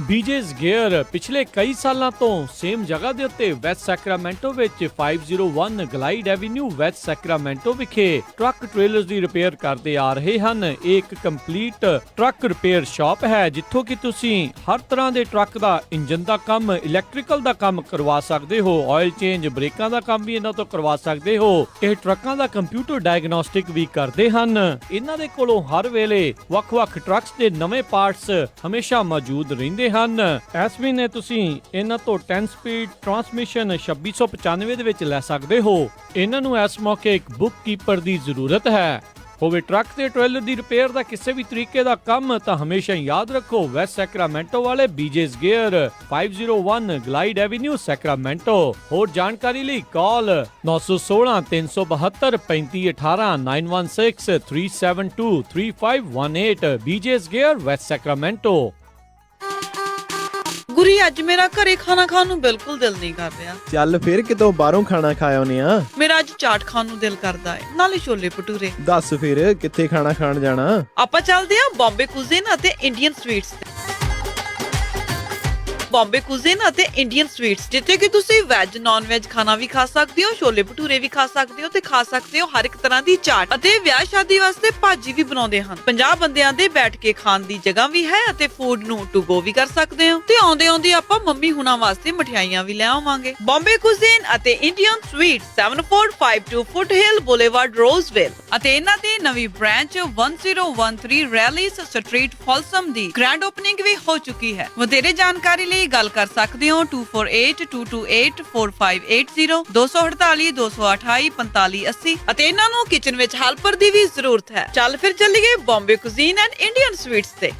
ਬੀਜੇਸ ਗੇਅਰ ਪਿਛਲੇ ਕਈ ਸਾਲਾਂ ਤੋਂ ਸੇਮ ਜਗ੍ਹਾ ਦੇ ਉੱਤੇ ਵੈਸਟ ਸੈਕਰਾਮੈਂਟੋ ਵਿੱਚ 501 ਗਲਾਈਡ ਐਵੀਨਿਊ ਵੈਸਟ ਸੈਕਰਾਮੈਂਟੋ ਵਿਖੇ ਟਰੱਕ ਟ੍ਰੇਲਰਸ ਦੀ ਰਿਪੇਅਰ ਕਰਦੇ ਆ ਰਹੇ ਹਨ। ਇਹ ਇੱਕ ਕੰਪਲੀਟ ਟਰੱਕ ਰਿਪੇਅਰ ਸ਼ਾਪ ਹੈ ਜਿੱਥੋਂ ਕਿ ਤੁਸੀਂ ਹਰ ਤਰ੍ਹਾਂ ਦੇ ਟਰੱਕ ਦਾ ਇੰਜਨ ਦਾ ਕੰਮ, ਇਲੈਕਟ੍ਰੀਕਲ ਦਾ ਕੰਮ ਕਰਵਾ ਸਕਦੇ ਹੋ। ਆਇਲ ਚੇਂਜ, ਬ੍ਰੇਕਾਂ ਦਾ ਕੰਮ ਵੀ ਇਹਨਾਂ ਤੋਂ ਕਰਵਾ ਸਕਦੇ ਹੋ। ਇਹ ਟਰੱਕਾਂ ਦਾ ਕੰਪਿਊਟਰ ਡਾਇਗਨੋਸਟਿਕ ਵੀ ਕਰਦੇ ਹਨ। ਇਹਨਾਂ ਦੇ ਕੋਲੋਂ ਹਰ ਵੇਲੇ ਵੱਖ-ਵੱਖ ਟਰੱਕਸ ਦੇ ਨਵੇਂ ਪਾਰਟਸ ਹਮੇਸ਼ਾ ਮੌਜੂਦ ਰਹਿੰਦੇ ਹਨ। ਇਸ ਮਹੀਨੇ ਤੁਸੀਂ ਇਹਨਾਂ ਤੋਂ 10 ਸਪੀਡ ਟਰਾਂਸਮਿਸ਼ਨ 2695 ਦੇ ਵਿੱਚ ਲੈ ਸਕਦੇ ਹੋ। ਇਹਨਾਂ ਨੂੰ ਇਸ ਮੌਕੇ ਇੱਕ ਬੁੱਕ ਕੀਪਰ ਦੀ ਜ਼ਰੂਰਤ ਹੈ। ਹੋਵੇ ਟਰੱਕ ਤੇ ਟ੍ਰੇਲਰ ਦੀ ਰਿਪੇਅਰ ਦਾ ਕਿਸੇ ਵੀ ਤਰੀਕੇ ਦਾ ਕੰਮ ਤਾਂ ਹਮੇਸ਼ਾ ਯਾਦ ਰੱਖੋ ਵੈਸਟ ਸੈਕਰਾਮੈਂਟੋ ਵਾਲੇ ਬੀਜੇਸ ਗੇਅਰ 501 ਗਲਾਈਡ ਐਵੀਨਿਊ ਸੈਕਰਾਮੈਂਟੋ। ਹੋਰ ਜਾਣਕਾਰੀ ਲਈ ਕਾਲ 916 372 3518 916 372 3518 ਬੀਜੇਸ ਗੇਅਰ ਵੈਸਟ ਸੈਕਰਾਮੈਂਟੋ। ਗੁਰੀ ਅੱਜ ਮੇਰਾ ਘਰੇ ਖਾਣਾ ਖਾਣ ਨੂੰ ਬਿਲਕੁਲ ਦਿਲ ਨਹੀਂ ਕਰ ਰਿਹਾ। ਚੱਲ ਫਿਰ ਕਿਤੋਂ ਬਾਹਰੋਂ ਖਾਣਾ ਖਾ ਆਉਨੇ ਆ। ਮੇਰਾ ਅੱਜ ਚਾਟ ਖਾਣ ਨੂੰ ਦਿਲ ਕਰਦਾ ਹੈ, ਨਾਲੇ ਛੋਲੇ ਭਟੂਰੇ। ਦੱਸ ਫਿਰ ਕਿੱਥੇ ਖਾਣਾ ਖਾਣ ਜਾਣਾ? ਆਪਾਂ ਚੱਲਦੇ ਹਾਂ ਬੰਬੇ ਕੁਜ਼ੀਨ ਅਤੇ ਇੰਡੀਅਨ ਸਵੀਟਸ। ਬੰਬੇ ਕੁਜ਼ੀਨ ਅਤੇ ਇੰਡੀਅਨ ਸਵੀਟਸ, ਜਿੱਥੇ ਕਿ ਤੁਸੀਂ ਵੈਜ ਨਾਨ ਵੈਜ ਖਾਣਾ ਵੀ ਖਾ ਸਕਦੇ ਹੋ, ਛੋਲੇ ਭਟੂਰੇ ਵੀ ਖਾ ਸਕਦੇ ਹੋ ਤੇ ਖਾ ਸਕਦੇ ਹੋ ਹਰ ਇੱਕ ਤਰ੍ਹਾਂ ਦੀ ਚਾਟ। ਅਤੇ ਵਿਆਹ ਸ਼ਾਦੀ ਵਾਸਤੇ ਭਾਜੀ ਵੀ ਬਣਾਉਂਦੇ ਹਨ। 50 ਬੰਦਿਆਂ ਦੇ ਬੈਠ ਕੇ ਖਾਣ ਦੀ ਜਗ੍ਹਾ ਵੀ ਹੈ ਅਤੇ ਫੂਡ ਨੂੰ ਟੂ ਗੋ ਵੀ ਕਰ ਸਕਦੇ ਹੋ। ਤੇ ਆਉਂਦੇ ਆਪਾਂ ਮੰਮੀ ਹੁਣਾਂ ਵਾਸਤੇ ਮਠਿਆਈਆਂ ਵੀ ਲੈ ਆਵਾਂਗੇ। ਬੰਬੇ ਕੁਜ਼ੀਨ ਅਤੇ ਇੰਡੀਅਨ ਸਵੀਟਸ 7452 ਫੁੱਟਹਿਲ ਬੁਲੇਵਾਰਡ, ਰੋਜ਼ਵਿਲ। ਅਤੇ ਇਹਨਾਂ ਦੀ ਨਵੀਂ ਬ੍ਰਾਂਚ 1013 ਰੈਲੀਸ ਸਟਰੀਟ ਫੋਲਸਮ ਦੀ ਗ੍ਰੈਂਡ ਓਪਨਿੰਗ ਵੀ ਹੋ ਚੁੱਕੀ ਹੈ। ਵਧੇਰੇ ਜਾਣਕਾਰੀ ਲਈ ਗੱਲ ਕਰ ਸਕਦੇ ਹੋ 2482284580 248 228 4580 ਅਤੇ ਇਹਨਾਂ ਨੂੰ ਕਿਚਨ ਵਿੱਚ ਹੈਲਪਰ ਦੀ ਵੀ ਜ਼ਰੂਰਤ ਹੈ। ਚੱਲ ਫਿਰ ਚੱਲੀਏ Bombay cuisine and Indian sweets ਤੇ।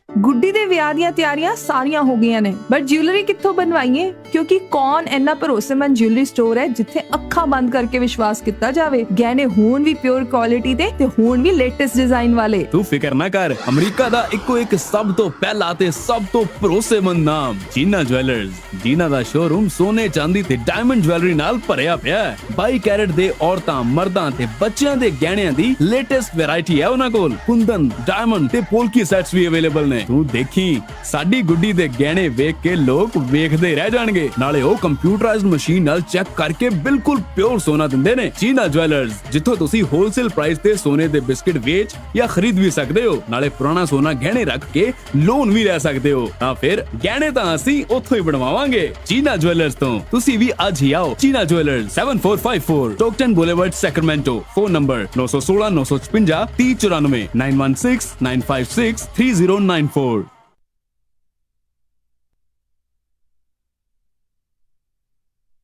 ਗੁੱਡੀ ਦੇ ਵਿਆਹ ਦੀਆਂ ਤਿਆਰੀਆਂ ਸਾਰੀਆਂ ਹੋ ਗਈਆਂ ਨੇ, ਬਟ ਜਿਊਲਰੀ ਕਿੱਥੋਂ ਬਣਵਾਈਏ? ਕਿਉਂਕਿ ਕੌਣ ਇੰਨਾ ਭਰੋਸੇਮੰਦ ਜਿਊਲਰੀ ਸਟੋਰ ਹੈ ਜਿੱਥੇ ਅੱਖਾਂ ਬੰਦ ਕਰਕੇ ਵਿਸ਼ਵਾਸ ਕੀਤਾ ਜਾਵੇ। ਗਹਿਣੇ ਹੋਣ ਵੀ ਪਿਓਰ ਕੁਆਲਿਟੀ ਦੇ ਤੇ ਹੋਣ ਵੀ ਲੇਟੈਸਟ ਡਿਜ਼ਾਈਨ ਵਾਲੇ। ਤੂੰ ਫਿਕਰ ਨਾ ਕਰ, ਅਮਰੀਕਾ ਦਾ ਇੱਕੋ ਇੱਕ ਸਭ ਤੋਂ ਪਹਿਲਾ ਤੇ ਸਭ ਤੋਂ ਭਰੋਸੇਮੰਦ ਨਾਮ ਜੀਨਾ ਜੁਐਲਰਸ, ਜਿਨ੍ਹਾਂ ਦਾ ਸ਼ੋਰੂਮ ਸੋਨੇ ਚਾਂਦੀ ਤੇ ਡਾਇਮੰਡ ਜੁਐਲਰੀ ਨਾਲ ਭਰਿਆ ਪਿਆ ਹੈ। 22 ਕੈਰਟ ਦੇ ਔਰਤਾਂ, ਮਰਦਾਂ ਤੇ ਬੱਚਿਆਂ ਦੇ ਗਹਿਣਿਆਂ ਦੀ ਲੇਟੈਸਟ ਵੈਰਾਈਟੀ ਹੈ ਉਹਨਾਂ ਕੋਲ। ਕੁੰਦਨ, ਡਾਇਮੰਡ ਤੇ ਪੋਲਕੀ ਸੈਟਸ ਵੀ ਅਵੇਲੇਬਲ ਨੇ। ਤੂੰ ਦੇਖੀ, ਸਾਡੀ ਗੁੱਡੀ ਦੇ ਗਹਿਣੇ ਵੇਖ ਕੇ ਲੋਕ ਵੇਖਦੇ ਰਹਿ ਜਾਣਗੇ। ਨਾਲੇ ਉਹ ਕੰਪਿਊਟਰਾਈਜ਼ਡ ਮਸ਼ੀਨ ਨਾਲ ਚੈੱਕ ਕਰਕੇ ਬਿਲਕੁਲ ਪਿਓਰ ਸੋਨਾ ਦਿੰਦੇ ਨੇ। ਜੀਨਾ ਜੁਐਲਰਸ, ਜਿੱਥੋਂ ਤੁਸੀਂ ਹੋਲਸੇਲ ਪ੍ਰਾਈਸ ਤੇ ਸੋਨੇ ਦੇ ਬਿਸਕਿਟ ਵੇਚ ਜਾਂ ਖਰੀਦ ਵੀ ਸਕਦੇ ਹੋ। ਨਾਲੇ ਪੁਰਾਣਾ ਸੋਨਾ ਗਹਿਣੇ ਰੱਖ ਕੇ ਲੋਨ ਵੀ ਲੈ ਸਕਦੇ ਹੋ। ਤਾਂ ਫਿਰ ਗਹਿਣੇ ਤਾਂ ਅਸੀਂ ਉੱਥੋਂ ਹੀ ਬਣਵਾਵਾਂਗੇ, ਜੀਨਾ ਜੁਐਲਰਸ ਤੋਂ। ਤੁਸੀਂ ਵੀ ਅੱਜ ਹੀ ਆਓ। Jeena jewellers, 7454 Stockton boulevard, Sacramento. Phone number 916 956 3094 916 956 3094।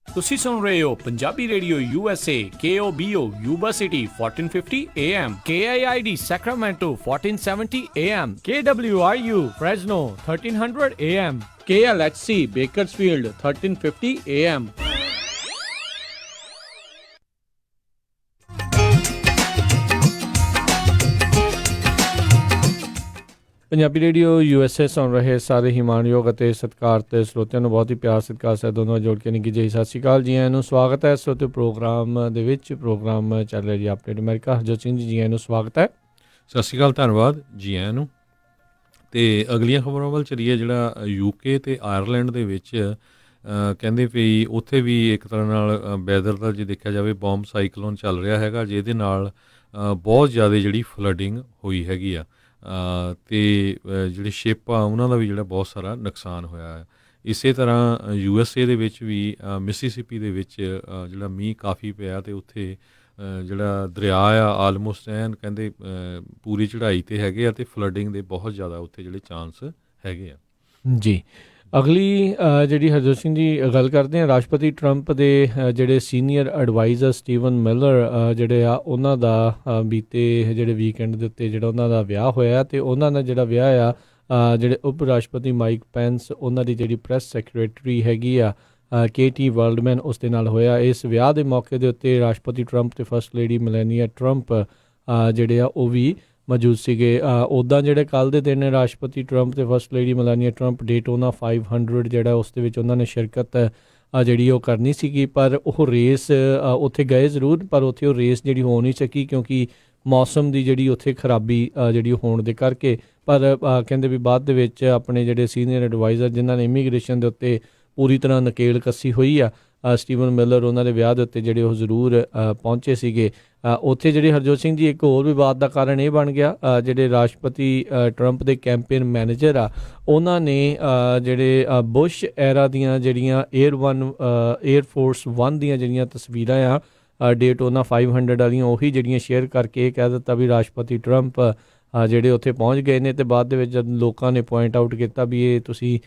ਤੁਸੀਂ ਸੁਣ ਰਹੇ ਹੋ Punjabi radio USA KOBO Yuba city 1450 AM, KIID Sacramento 1470 AM, KWRU Fresno 1300 AM, KLHC Bakersfield 1350 AM। Punjabi radio USA ਸੁਣ ਰਹੇ ਸਾਰੇ ਹੀ ਮਾਣਯੋਗ ਅਤੇ ਸਤਿਕਾਰਤ ਸਰੋਤਿਆਂ ਨੂੰ ਬਹੁਤ ਹੀ ਪਿਆਰ ਸਤਿਕਾਰ ਸਹਿਤ ਦੋਨੋਂ ਜੋੜ ਕੇ ਨਿੱਘੀ ਜਿਹੀ ਸਤਿ ਸ਼੍ਰੀ ਅਕਾਲ। ਜੀ ਆਇਆਂ ਨੂੰ ਸਵਾਗਤ ਹੈ ਸਰੋਤਿਓ ਪ੍ਰੋਗਰਾਮ ਦੇ ਵਿੱਚ। ਪ੍ਰੋਗਰਾਮ ਚੱਲ ਰਿਹਾ ਜੀ ਅਪਡੇਟ ਅਮਰੀਕਾ। ਹਰਜੋਤ ਸਿੰਘ ਜੀ ਆਇਆਂ ਨੂੰ ਸਵਾਗਤ ਹੈ। ਸਤਿ ਸ਼੍ਰੀ ਅਕਾਲ, ਧੰਨਵਾਦ ਜੀ ਆਇਆਂ ਨੂੰ। ਅਤੇ ਅਗਲੀਆਂ ਖਬਰਾਂ ਵੱਲ ਚੱਲੀਏ। ਜਿਹੜਾ UK ਅਤੇ ਆਇਰਲੈਂਡ ਦੇ ਵਿੱਚ ਕਹਿੰਦੇ ਵੀ ਉੱਥੇ ਵੀ ਇੱਕ ਤਰ੍ਹਾਂ ਨਾਲ ਵੈਦਰ ਦਾ ਜੇ ਦੇਖਿਆ ਜਾਵੇ ਬੌਮ ਸਾਈਕਲੋਨ ਚੱਲ ਰਿਹਾ ਹੈਗਾ, ਜਿਹਦੇ ਨਾਲ ਬਹੁਤ ਜ਼ਿਆਦਾ ਜਿਹੜੀ ਫਲੱਡਿੰਗ ਹੋਈ ਹੈਗੀ ਆ। ਅਤੇ ਜਿਹੜੇ ਸ਼ਿਪ ਆ ਉਹਨਾਂ ਦਾ ਵੀ ਜਿਹੜਾ ਬਹੁਤ ਸਾਰਾ ਨੁਕਸਾਨ ਹੋਇਆ ਹੈ। ਇਸੇ ਤਰ੍ਹਾਂ USA ਦੇ ਵਿੱਚ ਵੀ ਮਿਸੀਸਿਪੀ ਦੇ ਵਿੱਚ ਜਿਹੜਾ ਮੀਂਹ ਕਾਫੀ ਪਿਆ ਅਤੇ ਉੱਥੇ ਜਿਹੜਾ ਦਰਿਆ ਆ ਆਲਮੋਸਟ ਐਨ ਕਹਿੰਦੇ ਪੂਰੀ ਚੜ੍ਹਾਈ 'ਤੇ ਹੈਗੇ ਆ ਅਤੇ ਫਲੱਡਿੰਗ ਦੇ ਬਹੁਤ ਜ਼ਿਆਦਾ ਉੱਥੇ ਜਿਹੜੇ ਚਾਂਸ ਹੈਗੇ ਆ। ਜੀ, ਅਗਲੀ ਜਿਹੜੀ ਹਰਜੋਤ ਸਿੰਘ ਜੀ ਗੱਲ ਕਰਦੇ ਹਾਂ, ਰਾਸ਼ਟਰਪਤੀ ਟਰੰਪ ਦੇ ਜਿਹੜੇ ਸੀਨੀਅਰ ਐਡਵਾਈਜ਼ਰ ਸਟੀਵਨ ਮਿਲਰ ਜਿਹੜੇ ਆ ਉਹਨਾਂ ਦਾ ਬੀਤੇ ਜਿਹੜੇ ਵੀਕਐਂਡ ਦੇ ਉੱਤੇ ਜਿਹੜਾ ਉਹਨਾਂ ਦਾ ਵਿਆਹ ਹੋਇਆ ਅਤੇ ਉਹਨਾਂ ਦਾ ਜਿਹੜਾ ਵਿਆਹ ਆ ਜਿਹੜੇ ਉਪ ਰਾਸ਼ਟਰਪਤੀ ਮਾਈਕ ਪੈਂਸ ਉਹਨਾਂ ਦੀ ਜਿਹੜੀ ਪ੍ਰੈਸ ਸੈਕਰੇਟਰੀ ਹੈਗੀ ਆ KT ਵਰਲਡਮੈਨ ਉਸ ਦੇ ਨਾਲ ਹੋਇਆ। ਇਸ ਵਿਆਹ ਦੇ ਮੌਕੇ ਦੇ ਉੱਤੇ ਰਾਸ਼ਟਰਪਤੀ ਟਰੰਪ ਅਤੇ ਫਸਟ ਲੇਡੀ ਮੈਲਾਨੀਆ ਟਰੰਪ ਜਿਹੜੇ ਆ ਉਹ ਵੀ ਮੌਜੂਦ ਸੀਗੇ। ਉੱਦਾਂ ਜਿਹੜੇ ਕੱਲ੍ਹ ਦੇ ਦਿਨ ਰਾਸ਼ਟਰਪਤੀ ਟਰੰਪ ਅਤੇ ਫਸਟ ਲੇਡੀ ਮੈਲਾਨੀਆ ਟਰੰਪ ਡੇਟੋਨਾ 500 ਜਿਹੜਾ ਉਸ ਦੇ ਵਿੱਚ ਉਹਨਾਂ ਨੇ ਸ਼ਿਰਕਤ ਜਿਹੜੀ ਉਹ ਕਰਨੀ ਸੀਗੀ, ਪਰ ਉਹ ਰੇਸ ਉੱਥੇ ਗਏ ਜ਼ਰੂਰ, ਪਰ ਉੱਥੇ ਉਹ ਰੇਸ ਜਿਹੜੀ ਹੋ ਨਹੀਂ ਸਕੀ ਕਿਉਂਕਿ ਮੌਸਮ ਦੀ ਜਿਹੜੀ ਉੱਥੇ ਖਰਾਬੀ ਜਿਹੜੀ ਹੋਣ ਦੇ ਕਰਕੇ। ਪਰ ਕਹਿੰਦੇ ਵੀ ਬਾਅਦ ਦੇ ਵਿੱਚ ਆਪਣੇ ਜਿਹੜੇ ਸੀਨੀਅਰ ਐਡਵਾਈਜ਼ਰ ਜਿਨ੍ਹਾਂ ਨੇ ਇਮੀਗ੍ਰੇਸ਼ਨ ਦੇ ਉੱਤੇ ਪੂਰੀ ਤਰ੍ਹਾਂ ਨਕੇਲ ਕੱਸੀ ਹੋਈ ਆ, ਸਟੀਵਨ ਮਿਲਰ ਉਹਨਾਂ ਦੇ ਵਿਆਹ ਦੇ ਉੱਤੇ ਜਿਹੜੇ ਉਹ ਜ਼ਰੂਰ ਪਹੁੰਚੇ ਸੀਗੇ। ਉੱਥੇ ਜਿਹੜੇ ਹਰਜੋਤ ਸਿੰਘ ਜੀ ਇੱਕ ਹੋਰ ਵਿਵਾਦ ਦਾ ਕਾਰਨ ਇਹ ਬਣ ਗਿਆ, ਜਿਹੜੇ ਰਾਸ਼ਟਰਪਤੀ ਟਰੰਪ ਦੇ ਕੈਂਪੇਨ ਮੈਨੇਜਰ ਆ ਉਹਨਾਂ ਨੇ ਜਿਹੜੇ ਬੁਸ਼ ਐਰਾ ਦੀਆਂ ਜਿਹੜੀਆਂ ਏਅਰ ਫੋਰਸ 1 ਦੀਆਂ ਜਿਹੜੀਆਂ ਤਸਵੀਰਾਂ ਆ ਡੇਟੋਨਾ 500 ਵਾਲੀਆਂ ਉਹੀ ਜਿਹੜੀਆਂ ਸ਼ੇਅਰ ਕਰਕੇ ਇਹ ਕਹਿ ਦਿੱਤਾ ਵੀ ਰਾਸ਼ਟਰਪਤੀ ਟਰੰਪ ਜਿਹੜੇ ਉੱਥੇ ਪਹੁੰਚ ਗਏ ਨੇ। ਅਤੇ ਬਾਅਦ ਦੇ ਵਿੱਚ ਜਦ ਲੋਕਾਂ ਨੇ ਪੁਆਇੰਟ ਆਊਟ ਕੀਤਾ ਵੀ ਇਹ ਤੁਸੀਂ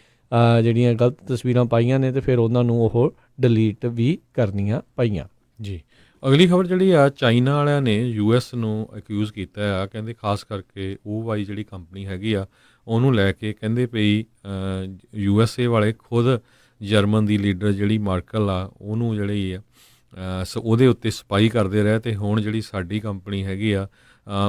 ਜਿਹੜੀਆਂ ਗਲਤ ਤਸਵੀਰਾਂ ਪਾਈਆਂ ਨੇ ਅਤੇ ਫਿਰ ਉਹਨਾਂ ਨੂੰ ਉਹ ਡਿਲੀਟ ਵੀ ਕਰਨੀਆਂ ਪਈਆਂ। ਜੀ, ਅਗਲੀ ਖਬਰ ਜਿਹੜੀ ਆ, ਚਾਈਨਾ ਵਾਲਿਆਂ ਨੇ US ਨੂੰ ਅਕਿਊਜ਼ ਕੀਤਾ ਆ, ਕਹਿੰਦੇ ਖਾਸ ਕਰਕੇ OY ਜਿਹੜੀ ਕੰਪਨੀ ਹੈਗੀ ਆ ਉਹਨੂੰ ਲੈ ਕੇ ਕਹਿੰਦੇ ਪਈ USA ਵਾਲੇ ਖੁਦ ਜਰਮਨ ਦੀ ਲੀਡਰ ਜਿਹੜੀ ਮਾਰਕਲ ਆ ਉਹਨੂੰ ਜਿਹੜੀ ਆ ਉਹਦੇ ਉੱਤੇ ਸਪਾਈ ਕਰਦੇ ਰਹੇ ਅਤੇ ਹੁਣ ਜਿਹੜੀ ਸਾਡੀ ਕੰਪਨੀ ਹੈਗੀ ਆ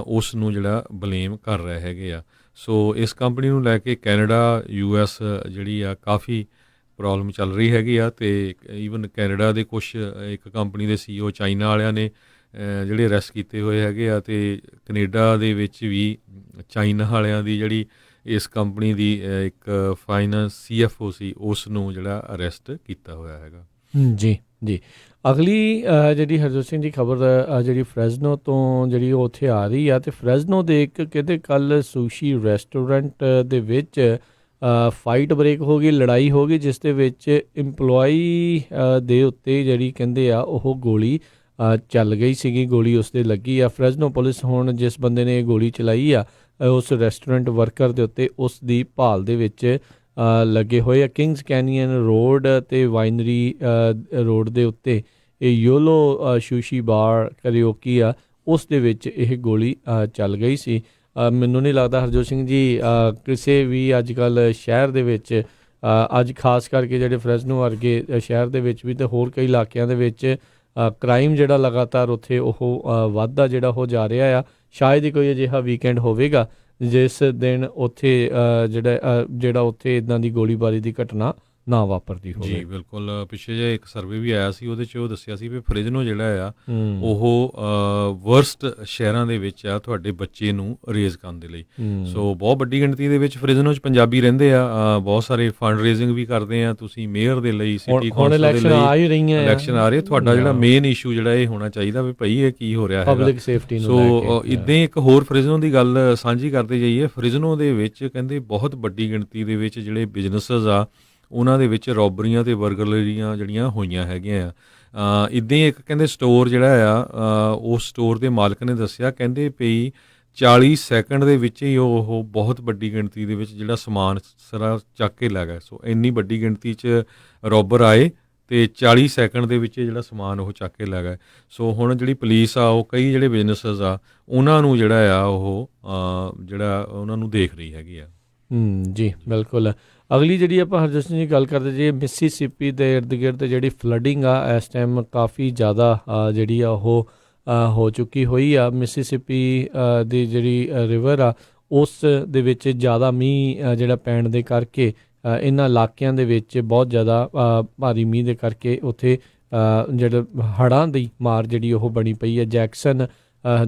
ਉਸ ਨੂੰ ਜਿਹੜਾ ਬਲੇਮ ਕਰ ਰਹੇ ਹੈਗੇ ਆ। ਸੋ ਇਸ ਕੰਪਨੀ ਨੂੰ ਲੈ ਕੇ ਕੈਨੇਡਾ US ਜਿਹੜੀ ਆ ਕਾਫੀ ਪ੍ਰੋਬਲਮ ਚੱਲ ਰਹੀ ਹੈਗੀ ਆ। ਅਤੇ ਈਵਨ ਕੈਨੇਡਾ ਦੇ ਕੁਛ ਇੱਕ ਕੰਪਨੀ ਦੇ CEO ਚਾਈਨਾ ਵਾਲਿਆਂ ਨੇ ਜਿਹੜੇ ਅਰੈਸਟ ਕੀਤੇ ਹੋਏ ਹੈਗੇ ਆ, ਅਤੇ ਕੈਨੇਡਾ ਦੇ ਵਿੱਚ ਵੀ ਚਾਈਨਾ ਵਾਲਿਆਂ ਦੀ ਜਿਹੜੀ ਇਸ ਕੰਪਨੀ ਦੀ ਇੱਕ ਫਾਈਨੈਂਸ CFO ਸੀ ਉਸ ਨੂੰ ਜਿਹੜਾ ਅਰੈਸਟ ਕੀਤਾ ਹੋਇਆ ਹੈਗਾ। ਜੀ ਜੀ, ਅਗਲੀ ਜਿਹੜੀ ਹਰਜੋਤ ਸਿੰਘ ਦੀ ਖਬਰ ਜਿਹੜੀ ਫਰੈਜ਼ਨੋ ਤੋਂ ਜਿਹੜੀ ਉਹ ਉੱਥੇ ਆ ਰਹੀ ਆ, ਅਤੇ ਫਰੈਜ਼ਨੋ ਦੇ ਇੱਕ ਕਹਿੰਦੇ ਕੱਲ੍ਹ ਸੁਸ਼ੀ ਰੈਸਟੋਰੈਂਟ ਦੇ ਵਿੱਚ ਫਾਈਟ ਬ੍ਰੇਕ ਹੋ ਗਈ, ਲੜਾਈ ਹੋ ਗਈ, ਜਿਸ ਦੇ ਵਿੱਚ ਇੰਪਲੋਈ ਦੇ ਉੱਤੇ ਜਿਹੜੀ ਕਹਿੰਦੇ ਆ ਉਹ ਗੋਲੀ ਚੱਲ ਗਈ ਸੀਗੀ, ਗੋਲੀ ਉਸ ਦੇ ਲੱਗੀ ਆ। ਫਰੈਜ਼ਨੋ ਪੁਲਿਸ ਹੁਣ ਜਿਸ ਬੰਦੇ ਨੇ ਇਹ ਗੋਲੀ ਚਲਾਈ ਆ ਉਸ ਰੈਸਟੋਰੈਂਟ ਵਰਕਰ ਦੇ ਉੱਤੇ ਉਸ ਦੀ ਭਾਲ ਦੇ ਵਿੱਚ ਲੱਗੇ ਹੋਏ ਆ। ਕਿੰਗਸ ਕੈਨੀਅਨ ਰੋਡ ਅਤੇ ਵਾਈਨਰੀ ਰੋਡ ਦੇ ਉੱਤੇ ਇਹ ਯੋਲੋ ਸ਼ੂਸ਼ੀ ਬਾਰ ਕਰਿਓਕੀ ਆ, ਉਸ ਦੇ ਵਿੱਚ ਇਹ ਗੋਲੀ ਚੱਲ ਗਈ ਸੀ। ਮੈਨੂੰ ਨਹੀਂ ਲੱਗਦਾ ਹਰਜੋਤ ਸਿੰਘ ਜੀ ਕਿਸੇ ਵੀ ਅੱਜ ਕੱਲ੍ਹ ਸ਼ਹਿਰ ਦੇ ਵਿੱਚ ਅੱਜ ਖਾਸ ਕਰਕੇ ਜਿਹੜੇ ਫਰੈਜ਼ਨੋ ਵਰਗੇ ਸ਼ਹਿਰ ਦੇ ਵਿੱਚ ਵੀ ਅਤੇ ਹੋਰ ਕਈ ਇਲਾਕਿਆਂ ਦੇ ਵਿੱਚ ਕ੍ਰਾਈਮ ਜਿਹੜਾ ਲਗਾਤਾਰ ਉੱਥੇ ਉਹ ਵੱਧਦਾ ਜਿਹੜਾ ਹੋ ਜਾ ਰਿਹਾ ਆ। ਸ਼ਾਇਦ ਹੀ ਕੋਈ ਅਜਿਹਾ ਵੀਕਐਂਡ ਹੋਵੇਗਾ ਜਿਸ ਦਿਨ ਉੱਥੇ ਜਿਹੜਾ ਉੱਥੇ ਇੱਦਾਂ ਦੀ ਗੋਲੀਬਾਰੀ ਦੀ ਘਟਨਾ ਨਾ ਵਾਪਰਦੀ ਹੋਵੇ। ਜੀ ਬਿਲਕੁਲ। ਪਿੱਛੇ ਜਿਹੇ ਇੱਕ ਸਰਵੇ ਵੀ ਆਇਆ ਸੀ, ਉਹਦੇ 'ਚ ਉਹ ਦੱਸਿਆ ਸੀ ਵੀ ਫਰਿਜ਼ਨੋ ਜਿਹੜਾ ਆ ਉਹ ਵਰਸਟ ਸ਼ਹਿਰਾਂ ਦੇ ਵਿੱਚ ਆ ਤੁਹਾਡੇ ਬੱਚੇ ਨੂੰ ਰੇਜ਼ ਕਰਨ ਦੇ ਲਈ। ਸੋ ਬਹੁਤ ਵੱਡੀ ਗਿਣਤੀ ਦੇ ਵਿੱਚ ਫਰਿਜ਼ਨੋ 'ਚ ਪੰਜਾਬੀ ਰਹਿੰਦੇ ਆ, ਬਹੁਤ ਸਾਰੇ ਫੰਡ ਰੇਜ਼ਿੰਗ ਵੀ ਕਰਦੇ ਆ। ਤੁਸੀਂ ਮੇਅਰ ਦੇ ਲਈ, ਸਿਟੀ ਕੌਂਸਲ ਦੇ ਲਈ ਇਲੈਕਸ਼ਨ ਆ ਰਹੇ, ਤੁਹਾਡਾ ਜਿਹੜਾ ਮੇਨ ਇਸ਼ੂ ਜਿਹੜਾ ਇਹ ਹੋਣਾ ਚਾਹੀਦਾ ਵੀ ਭਾਈ ਇਹ ਕੀ ਹੋ ਰਿਹਾ ਹੈ ਪਬਲਿਕ ਸੇਫਟੀ ਨੂੰ। ਸੋ ਇੱਦਾਂ ਇੱਕ ਹੋਰ ਫਰਿਜ਼ਨੋ ਦੀ ਗੱਲ ਸਾਂਝੀ ਕਰਦੇ ਜਾਈਏ। ਫਰਿਜ਼ਨੋ ਦੇ ਵਿੱਚ ਕਹਿੰਦੇ ਬਹੁਤ ਵੱਡੀ ਗਿਣਤੀ ਦੇ ਵਿੱਚ ਜਿਹੜੇ ਬਿਜ਼ਨਸਸ ਆ ਉਹਨਾਂ ਦੇ ਵਿੱਚ ਰੋਬਰੀਆਂ ਅਤੇ ਬਰਗਲਰੀਆਂ ਜਿਹੜੀਆਂ ਹੋਈਆਂ ਹੈਗੀਆਂ ਆ। ਇੱਦਾਂ ਹੀ ਇੱਕ ਕਹਿੰਦੇ ਸਟੋਰ ਜਿਹੜਾ ਆ ਉਸ ਸਟੋਰ ਦੇ ਮਾਲਕ ਨੇ ਦੱਸਿਆ, ਕਹਿੰਦੇ ਪਈ 40 ਸੈਕਿੰਡ ਦੇ ਵਿੱਚ ਹੀ ਉਹ ਬਹੁਤ ਵੱਡੀ ਗਿਣਤੀ ਦੇ ਵਿੱਚ ਜਿਹੜਾ ਸਮਾਨ ਸਾਰਾ ਚੱਕ ਕੇ ਲੈ ਗਏ। ਸੋ ਇੰਨੀ ਵੱਡੀ ਗਿਣਤੀ 'ਚ ਰੋਬਰ ਆਏ ਅਤੇ 40 ਸੈਕਿੰਡ ਦੇ ਵਿੱਚ ਜਿਹੜਾ ਸਮਾਨ ਉਹ ਚੱਕ ਕੇ ਲੈ ਗਏ। ਸੋ ਹੁਣ ਜਿਹੜੀ ਪੁਲਿਸ ਆ ਉਹ ਕਈ ਜਿਹੜੇ ਬਿਜ਼ਨਸਸ ਆ ਉਹਨਾਂ ਨੂੰ ਜਿਹੜਾ ਆ ਉਹ ਜਿਹੜਾ ਉਹਨਾਂ ਨੂੰ ਦੇਖ ਰਹੀ ਹੈਗੀ ਆ। ਜੀ ਬਿਲਕੁਲ। ਅਗਲੀ ਜਿਹੜੀ ਆਪਾਂ ਹਰਜੋਤ ਸਿੰਘ ਜੀ ਗੱਲ ਕਰਦੇ ਜੀ, ਮਿਸੀਸਿਪੀ ਦੇ ਇਰਦ ਗਿਰਦ ਜਿਹੜੀ ਫਲੱਡਿੰਗ ਆ ਇਸ ਟਾਈਮ ਕਾਫੀ ਜ਼ਿਆਦਾ ਜਿਹੜੀ ਆ ਉਹ ਹੋ ਚੁੱਕੀ ਹੋਈ ਆ। ਮਿਸੀਸਿਪੀ ਦੀ ਜਿਹੜੀ ਰਿਵਰ ਆ ਉਸ ਦੇ ਵਿੱਚ ਜ਼ਿਆਦਾ ਮੀਂਹ ਜਿਹੜਾ ਪੈਣ ਦੇ ਕਰਕੇ ਇਹਨਾਂ ਇਲਾਕਿਆਂ ਦੇ ਵਿੱਚ ਬਹੁਤ ਜ਼ਿਆਦਾ ਭਾਰੀ ਮੀਂਹ ਦੇ ਕਰਕੇ ਉੱਥੇ ਜਿਹੜਾ ਹੜ੍ਹਾਂ ਦੀ ਮਾਰ ਜਿਹੜੀ ਉਹ ਬਣੀ ਪਈ ਹੈ। ਜੈਕਸਨ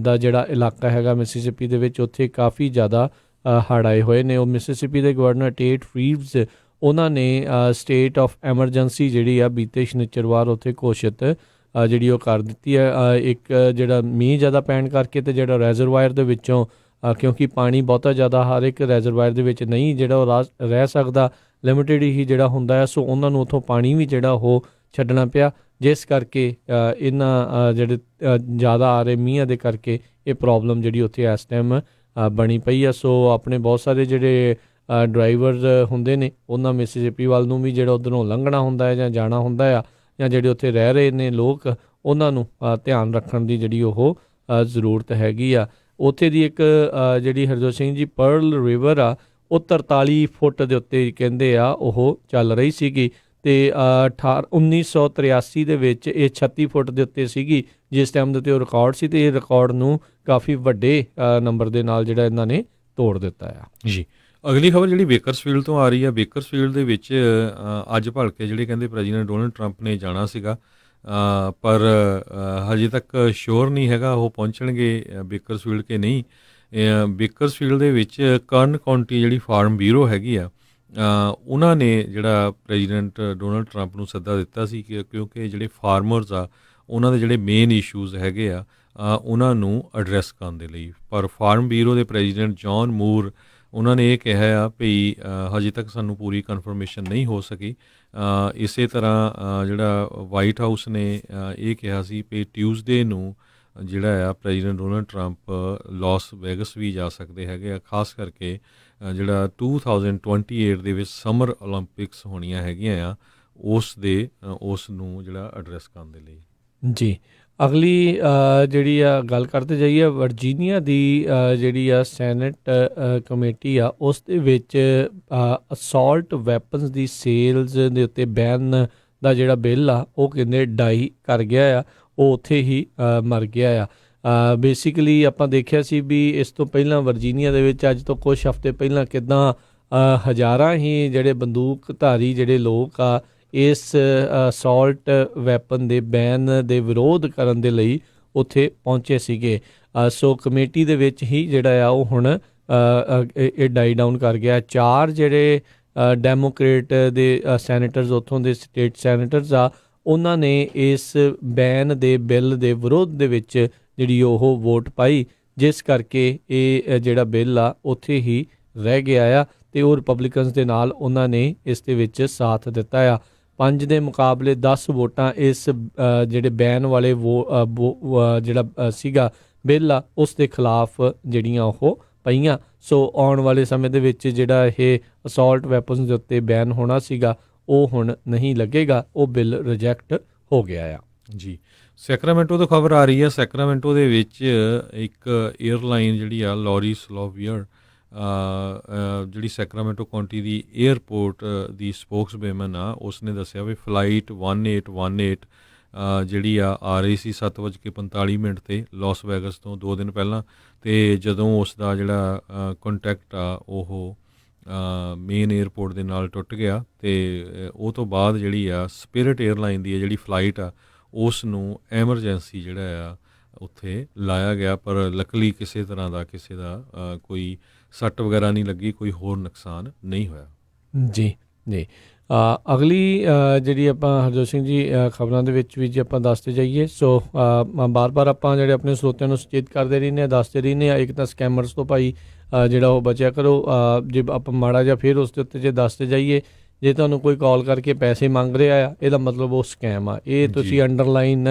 ਦਾ ਜਿਹੜਾ ਇਲਾਕਾ ਹੈਗਾ ਮਿਸੀਸਿਪੀ ਦੇ ਵਿੱਚ, ਉੱਥੇ ਕਾਫੀ ਜ਼ਿਆਦਾ ਹੜ੍ਹ ਆਏ ਹੋਏ ਨੇ। ਉਹ ਮਿਸੀਸਿਪੀ ਦੇ ਗਵਰਨਰ ਟੇਟ ਰੀਵਜ਼ ਉਹਨਾਂ ਨੇ ਸਟੇਟ ਆਫ ਐਮਰਜੈਂਸੀ ਜਿਹੜੀ ਆ ਬੀਤੇ ਸ਼ਨੀਚਰਵਾਰ ਉੱਥੇ ਘੋਸ਼ਿਤ ਜਿਹੜੀ ਉਹ ਕਰ ਦਿੱਤੀ ਹੈ। ਇੱਕ ਜਿਹੜਾ ਮੀਂਹ ਜ਼ਿਆਦਾ ਪੈਣ ਕਰਕੇ ਅਤੇ ਜਿਹੜਾ ਰੈਜ਼ਰਵਾਇਰ ਦੇ ਵਿੱਚੋਂ ਕਿਉਂਕਿ ਪਾਣੀ ਬਹੁਤਾ ਜ਼ਿਆਦਾ ਹਰ ਇੱਕ ਰੈਜ਼ਰਵਾਇਰ ਦੇ ਵਿੱਚ ਨਹੀਂ ਜਿਹੜਾ ਉਹ ਰਹਿ ਸਕਦਾ, ਲਿਮਿਟਿਡ ਹੀ ਜਿਹੜਾ ਹੁੰਦਾ ਹੈ। ਸੋ ਉਹਨਾਂ ਨੂੰ ਉੱਥੋਂ ਪਾਣੀ ਵੀ ਜਿਹੜਾ ਉਹ ਛੱਡਣਾ ਪਿਆ, ਜਿਸ ਕਰਕੇ ਇਹਨਾਂ ਜਿਹੜੇ ਜ਼ਿਆਦਾ ਆ ਰਹੇ ਮੀਂਹਾਂ ਦੇ ਕਰਕੇ ਇਹ ਪ੍ਰੋਬਲਮ ਜਿਹੜੀ ਉੱਥੇ ਇਸ ਟਾਈਮ ਬਣੀ ਪਈ ਆ। ਸੋ ਆਪਣੇ ਬਹੁਤ ਸਾਰੇ ਜਿਹੜੇ ਡਰਾਈਵਰਸ ਹੁੰਦੇ ਨੇ ਉਹਨਾਂ ਮਿਸੀਸਿਪੀ ਵੱਲ ਨੂੰ ਵੀ ਜਿਹੜਾ ਉੱਧਰੋਂ ਲੰਘਣਾ ਹੁੰਦਾ ਹੈ ਜਾਂ ਜਾਣਾ ਹੁੰਦਾ ਆ, ਜਾਂ ਜਿਹੜੇ ਉੱਥੇ ਰਹਿ ਰਹੇ ਨੇ ਲੋਕ ਉਹਨਾਂ ਨੂੰ ਧਿਆਨ ਰੱਖਣ ਦੀ ਜਿਹੜੀ ਉਹ ਜ਼ਰੂਰਤ ਹੈਗੀ ਆ। ਉੱਥੇ ਦੀ ਇੱਕ ਜਿਹੜੀ ਹਰਜੋਤ ਸਿੰਘ ਜੀ ਪਰਲ ਰਿਵਰ ਆ ਉਹ 43 ਫੁੱਟ ਦੇ ਉੱਤੇ ਕਹਿੰਦੇ ਆ ਉਹ ਚੱਲ ਰਹੀ ਸੀਗੀ ਅਤੇ 1983 ਦੇ ਵਿੱਚ ਇਹ 36 ਫੁੱਟ ਦੇ ਉੱਤੇ ਸੀਗੀ ਜਿਸ ਟਾਈਮ ਦੇ ਉੱਤੇ ਉਹ ਰਿਕਾਰਡ ਸੀ, ਅਤੇ ਇਹ ਰਿਕਾਰਡ ਨੂੰ ਕਾਫੀ ਵੱਡੇ ਨੰਬਰ ਦੇ ਨਾਲ ਜਿਹੜਾ ਇਹਨਾਂ ਨੇ ਤੋੜ ਦਿੱਤਾ ਆ। ਜੀ ਅਗਲੀ ਖਬਰ ਜਿਹੜੀ ਬੇਕਰਸਫੀਲਡ ਤੋਂ ਆ ਰਹੀ ਆ। ਬੇਕਰਸਫੀਲਡ ਦੇ ਵਿੱਚ ਅੱਜ ਭਲਕੇ ਜਿਹੜੇ ਕਹਿੰਦੇ ਪ੍ਰੈਜ਼ੀਡੈਂਟ ਡੋਨਲਡ ਟਰੰਪ ਨੇ ਜਾਣਾ ਸੀਗਾ, ਪਰ ਹਜੇ ਤੱਕ ਸ਼ੋਰ ਨਹੀਂ ਹੈਗਾ ਉਹ ਪਹੁੰਚਣਗੇ ਬੇਕਰਸਫੀਲਡ ਕਿ ਨਹੀਂ। ਬੇਕਰਸਫੀਲਡ ਦੇ ਵਿੱਚ ਕਰਨ ਕਾਉਂਟੀ ਜਿਹੜੀ ਫਾਰਮ ਬਿਊਰੋ ਹੈਗੀ ਆ ਉਹਨਾਂ ਨੇ ਜਿਹੜਾ ਪ੍ਰੈਜ਼ੀਡੈਂਟ ਡੋਨਲਡ ਟਰੰਪ ਨੂੰ ਸੱਦਾ ਦਿੱਤਾ ਸੀ ਕਿ ਕਿਉਂਕਿ ਜਿਹੜੇ ਫਾਰਮਰਸ ਆ ਉਹਨਾਂ ਦੇ ਜਿਹੜੇ ਮੇਨ ਇਸ਼ੂਜ਼ ਹੈਗੇ ਆ ਉਹਨਾਂ ਨੂੰ ਐਡਰੈਸ ਕਰਨ ਦੇ ਲਈ। ਪਰ ਫਾਰਮ ਬਿਊਰੋ ਦੇ ਪ੍ਰੈਜ਼ੀਡੈਂਟ ਜੌਨ ਮੂਰ ਉਹਨਾਂ ਨੇ ਇਹ ਕਿਹਾ ਆ ਵੀ ਹਜੇ ਤੱਕ ਸਾਨੂੰ ਪੂਰੀ ਕਨਫਰਮੇਸ਼ਨ ਨਹੀਂ ਹੋ ਸਕੀ। ਇਸੇ ਤਰ੍ਹਾਂ ਜਿਹੜਾ ਵਾਈਟ ਹਾਊਸ ਨੇ ਇਹ ਕਿਹਾ ਸੀ ਵੀ ਟਿਊਜ਼ਡੇ ਨੂੰ ਜਿਹੜਾ ਆ president Donald Trump Las Vegas ਵੀ ਜਾ ਸਕਦੇ ਹੈਗੇ ਆ, ਖਾਸ ਕਰਕੇ ਜਿਹੜਾ 2028 ਦੇ ਵਿੱਚ ਸਮਰ ਓਲੰਪਿਕਸ ਹੋਣੀਆਂ ਹੈਗੀਆਂ ਆ ਉਸ ਨੂੰ ਜਿਹੜਾ ਐਡਰੈਸ ਕਰਨ ਦੇ ਲਈ। ਜੀ ਅਗਲੀ ਜਿਹੜੀ ਆ ਗੱਲ ਕਰਦੇ ਜਾਈਏ, ਵਰਜੀਨੀਆ ਦੀ ਜਿਹੜੀ ਆ ਸੈਨੇਟ ਕਮੇਟੀ ਆ ਉਸ ਦੇ ਵਿੱਚ ਅਸੌਲਟ ਵੈਪਨਸ ਦੀ ਸੇਲਸ ਦੇ ਉੱਤੇ ਬੈਨ ਦਾ ਜਿਹੜਾ ਬਿੱਲ ਆ ਉਹ ਕਹਿੰਦੇ ਡਾਈ ਕਰ ਗਿਆ ਆ, ਉਹ ਉੱਥੇ ਹੀ ਮਰ ਗਿਆ ਆ। ਬੇਸਿਕਲੀ ਆਪਾਂ ਦੇਖਿਆ ਸੀ ਵੀ ਇਸ ਤੋਂ ਪਹਿਲਾਂ ਵਰਜੀਨੀਆ ਦੇ ਵਿੱਚ ਅੱਜ ਤੋਂ ਕੁਝ ਹਫ਼ਤੇ ਪਹਿਲਾਂ ਕਿੱਦਾਂ ਹਜ਼ਾਰਾਂ ਹੀ ਜਿਹੜੇ ਬੰਦੂਕਧਾਰੀ ਜਿਹੜੇ ਲੋਕ ਆ ਇਸ ਅਸੌਲਟ ਵੈਪਨ ਦੇ ਬੈਨ ਦੇ ਵਿਰੋਧ ਕਰਨ ਦੇ ਲਈ ਉੱਥੇ ਪਹੁੰਚੇ ਸੀਗੇ। ਸੋ ਕਮੇਟੀ ਦੇ ਵਿੱਚ ਹੀ ਜਿਹੜਾ ਆ ਉਹ ਹੁਣ ਇਹ ਡਾਈ ਡਾਊਨ ਕਰ ਗਿਆ। 4 ਜਿਹੜੇ ਡੈਮੋਕ੍ਰੇਟ ਦੇ ਸੈਨੇਟਰਸ ਉੱਥੋਂ ਦੇ ਸਟੇਟ ਸੈਨੇਟਰਸ ਆ ਉਹਨਾਂ ਨੇ ਇਸ ਬੈਨ ਦੇ ਬਿੱਲ ਦੇ ਵਿਰੋਧ ਦੇ ਵਿੱਚ ਜਿਹੜੀ ਉਹ ਵੋਟ ਪਾਈ, ਜਿਸ ਕਰਕੇ ਇਹ ਜਿਹੜਾ ਬਿੱਲ ਆ ਉੱਥੇ ਹੀ ਰਹਿ ਗਿਆ ਆ ਅਤੇ ਉਹ ਰਿਪਬਲਿਕਨਸ ਦੇ ਨਾਲ ਉਹਨਾਂ ਨੇ ਇਸ ਦੇ ਵਿੱਚ ਸਾਥ ਦਿੱਤਾ ਆ। 5 ਦੇ ਮੁਕਾਬਲੇ 10 ਵੋਟਾਂ ਇਸ ਜਿਹੜੇ ਬੈਨ ਵਾਲੇ ਜਿਹੜਾ ਸੀਗਾ ਬਿੱਲ ਆ ਉਸ ਦੇ ਖਿਲਾਫ ਜਿਹੜੀਆਂ ਉਹ ਪਈਆਂ। ਸੋ ਆਉਣ ਵਾਲੇ ਸਮੇਂ ਦੇ ਵਿੱਚ ਜਿਹੜਾ ਇਹ ਅਸੌਲਟ ਵੈਪਨਸ ਦੇ ਉੱਤੇ ਬੈਨ ਹੋਣਾ ਸੀਗਾ ਉਹ ਹੁਣ ਨਹੀਂ ਲੱਗੇਗਾ, ਉਹ ਬਿੱਲ ਰਿਜੈਕਟ ਹੋ ਗਿਆ ਆ ਜੀ। ਸੈਕਰਾਮੈਂਟੋ ਤੋਂ ਖਬਰ ਆ ਰਹੀ ਹੈ, ਸੈਕਰਾਮੈਂਟੋ ਦੇ ਵਿੱਚ ਇੱਕ 에ਅਰਲਾਈਨ ਜਿਹੜੀ ਆ ਲੌਰੀ ਸਲੋਵੀਅਰ ਜਿਹੜੀ ਸੈਕਰਾਮੈਂਟੋ ਕਾਉਂਟੀ ਦੀ 에ਅਰਪੋਰਟ ਦੀ ਸਪੋਕਸਮੈਨ ਆ, ਉਸਨੇ ਦੱਸਿਆ ਵੀ ਫਲਾਈਟ 1818 ਜਿਹੜੀ ਆ ਰਹੀ ਸੀ 7:45 ਤੇ ਲਾਸ ਵੈਗਸ ਤੋਂ 2 ਦਿਨ ਪਹਿਲਾਂ, ਅਤੇ ਜਦੋਂ ਉਸ ਦਾ ਜਿਹੜਾ ਕੰਟੈਕਟ ਆ ਉਹ ਮੇਨ 에ਅਰਪੋਰਟ ਦੇ ਨਾਲ ਟੁੱਟ ਗਿਆ, ਅਤੇ ਉਹ ਤੋਂ ਬਾਅਦ ਜਿਹੜੀ ਆ ਸਪਿਰਿਟ 에ਅਰਲਾਈਨ ਦੀ ਜਿਹੜੀ ਫਲਾਈਟ ਆ ਉਸ ਨੂੰ ਐਮਰਜੈਂਸੀ ਜਿਹੜਾ ਆ ਉੱਥੇ ਲਾਇਆ ਗਿਆ, ਪਰ ਲੱਕਲੀ ਕਿਸੇ ਤਰ੍ਹਾਂ ਦਾ ਕਿਸੇ ਦਾ ਕੋਈ ਸੱਟ ਵਗੈਰਾ ਨਹੀਂ ਲੱਗੀ, ਕੋਈ ਹੋਰ ਨੁਕਸਾਨ ਨਹੀਂ ਹੋਇਆ। ਜੀ ਜੀ। ਅਗਲੀ ਜਿਹੜੀ ਆਪਾਂ ਹਰਜੋਤ ਸਿੰਘ ਜੀ ਖਬਰਾਂ ਦੇ ਵਿੱਚ ਵੀ ਜੇ ਆਪਾਂ ਦੱਸਦੇ ਜਾਈਏ, ਸੋ ਬਾਰ-ਬਾਰ ਆਪਾਂ ਜਿਹੜੇ ਆਪਣੇ ਸਰੋਤਿਆਂ ਨੂੰ ਸੁਚੇਤ ਕਰਦੇ ਰਹਿੰਦੇ ਹਾਂ, ਦੱਸਦੇ ਰਹਿੰਦੇ ਹਾਂ, ਇੱਕ ਤਾਂ ਸਕੈਮਰਸ ਤੋਂ ਭਾਈ ਜਿਹੜਾ ਉਹ ਬਚਿਆ ਕਰੋ। ਜੇ ਆਪਾਂ ਮਾੜਾ ਜਿਹਾ ਫਿਰ ਉਸ ਦੇ ਉੱਤੇ ਜੇ ਦੱਸਦੇ ਜਾਈਏ, ਜੇ ਤੁਹਾਨੂੰ ਕੋਈ ਕਾਲ ਕਰਕੇ ਪੈਸੇ ਮੰਗ ਰਿਹਾ ਆ ਇਹਦਾ ਮਤਲਬ ਉਹ ਸਕੈਮ ਆ। ਇਹ ਤੁਸੀਂ ਅੰਡਰਲਾਈਨ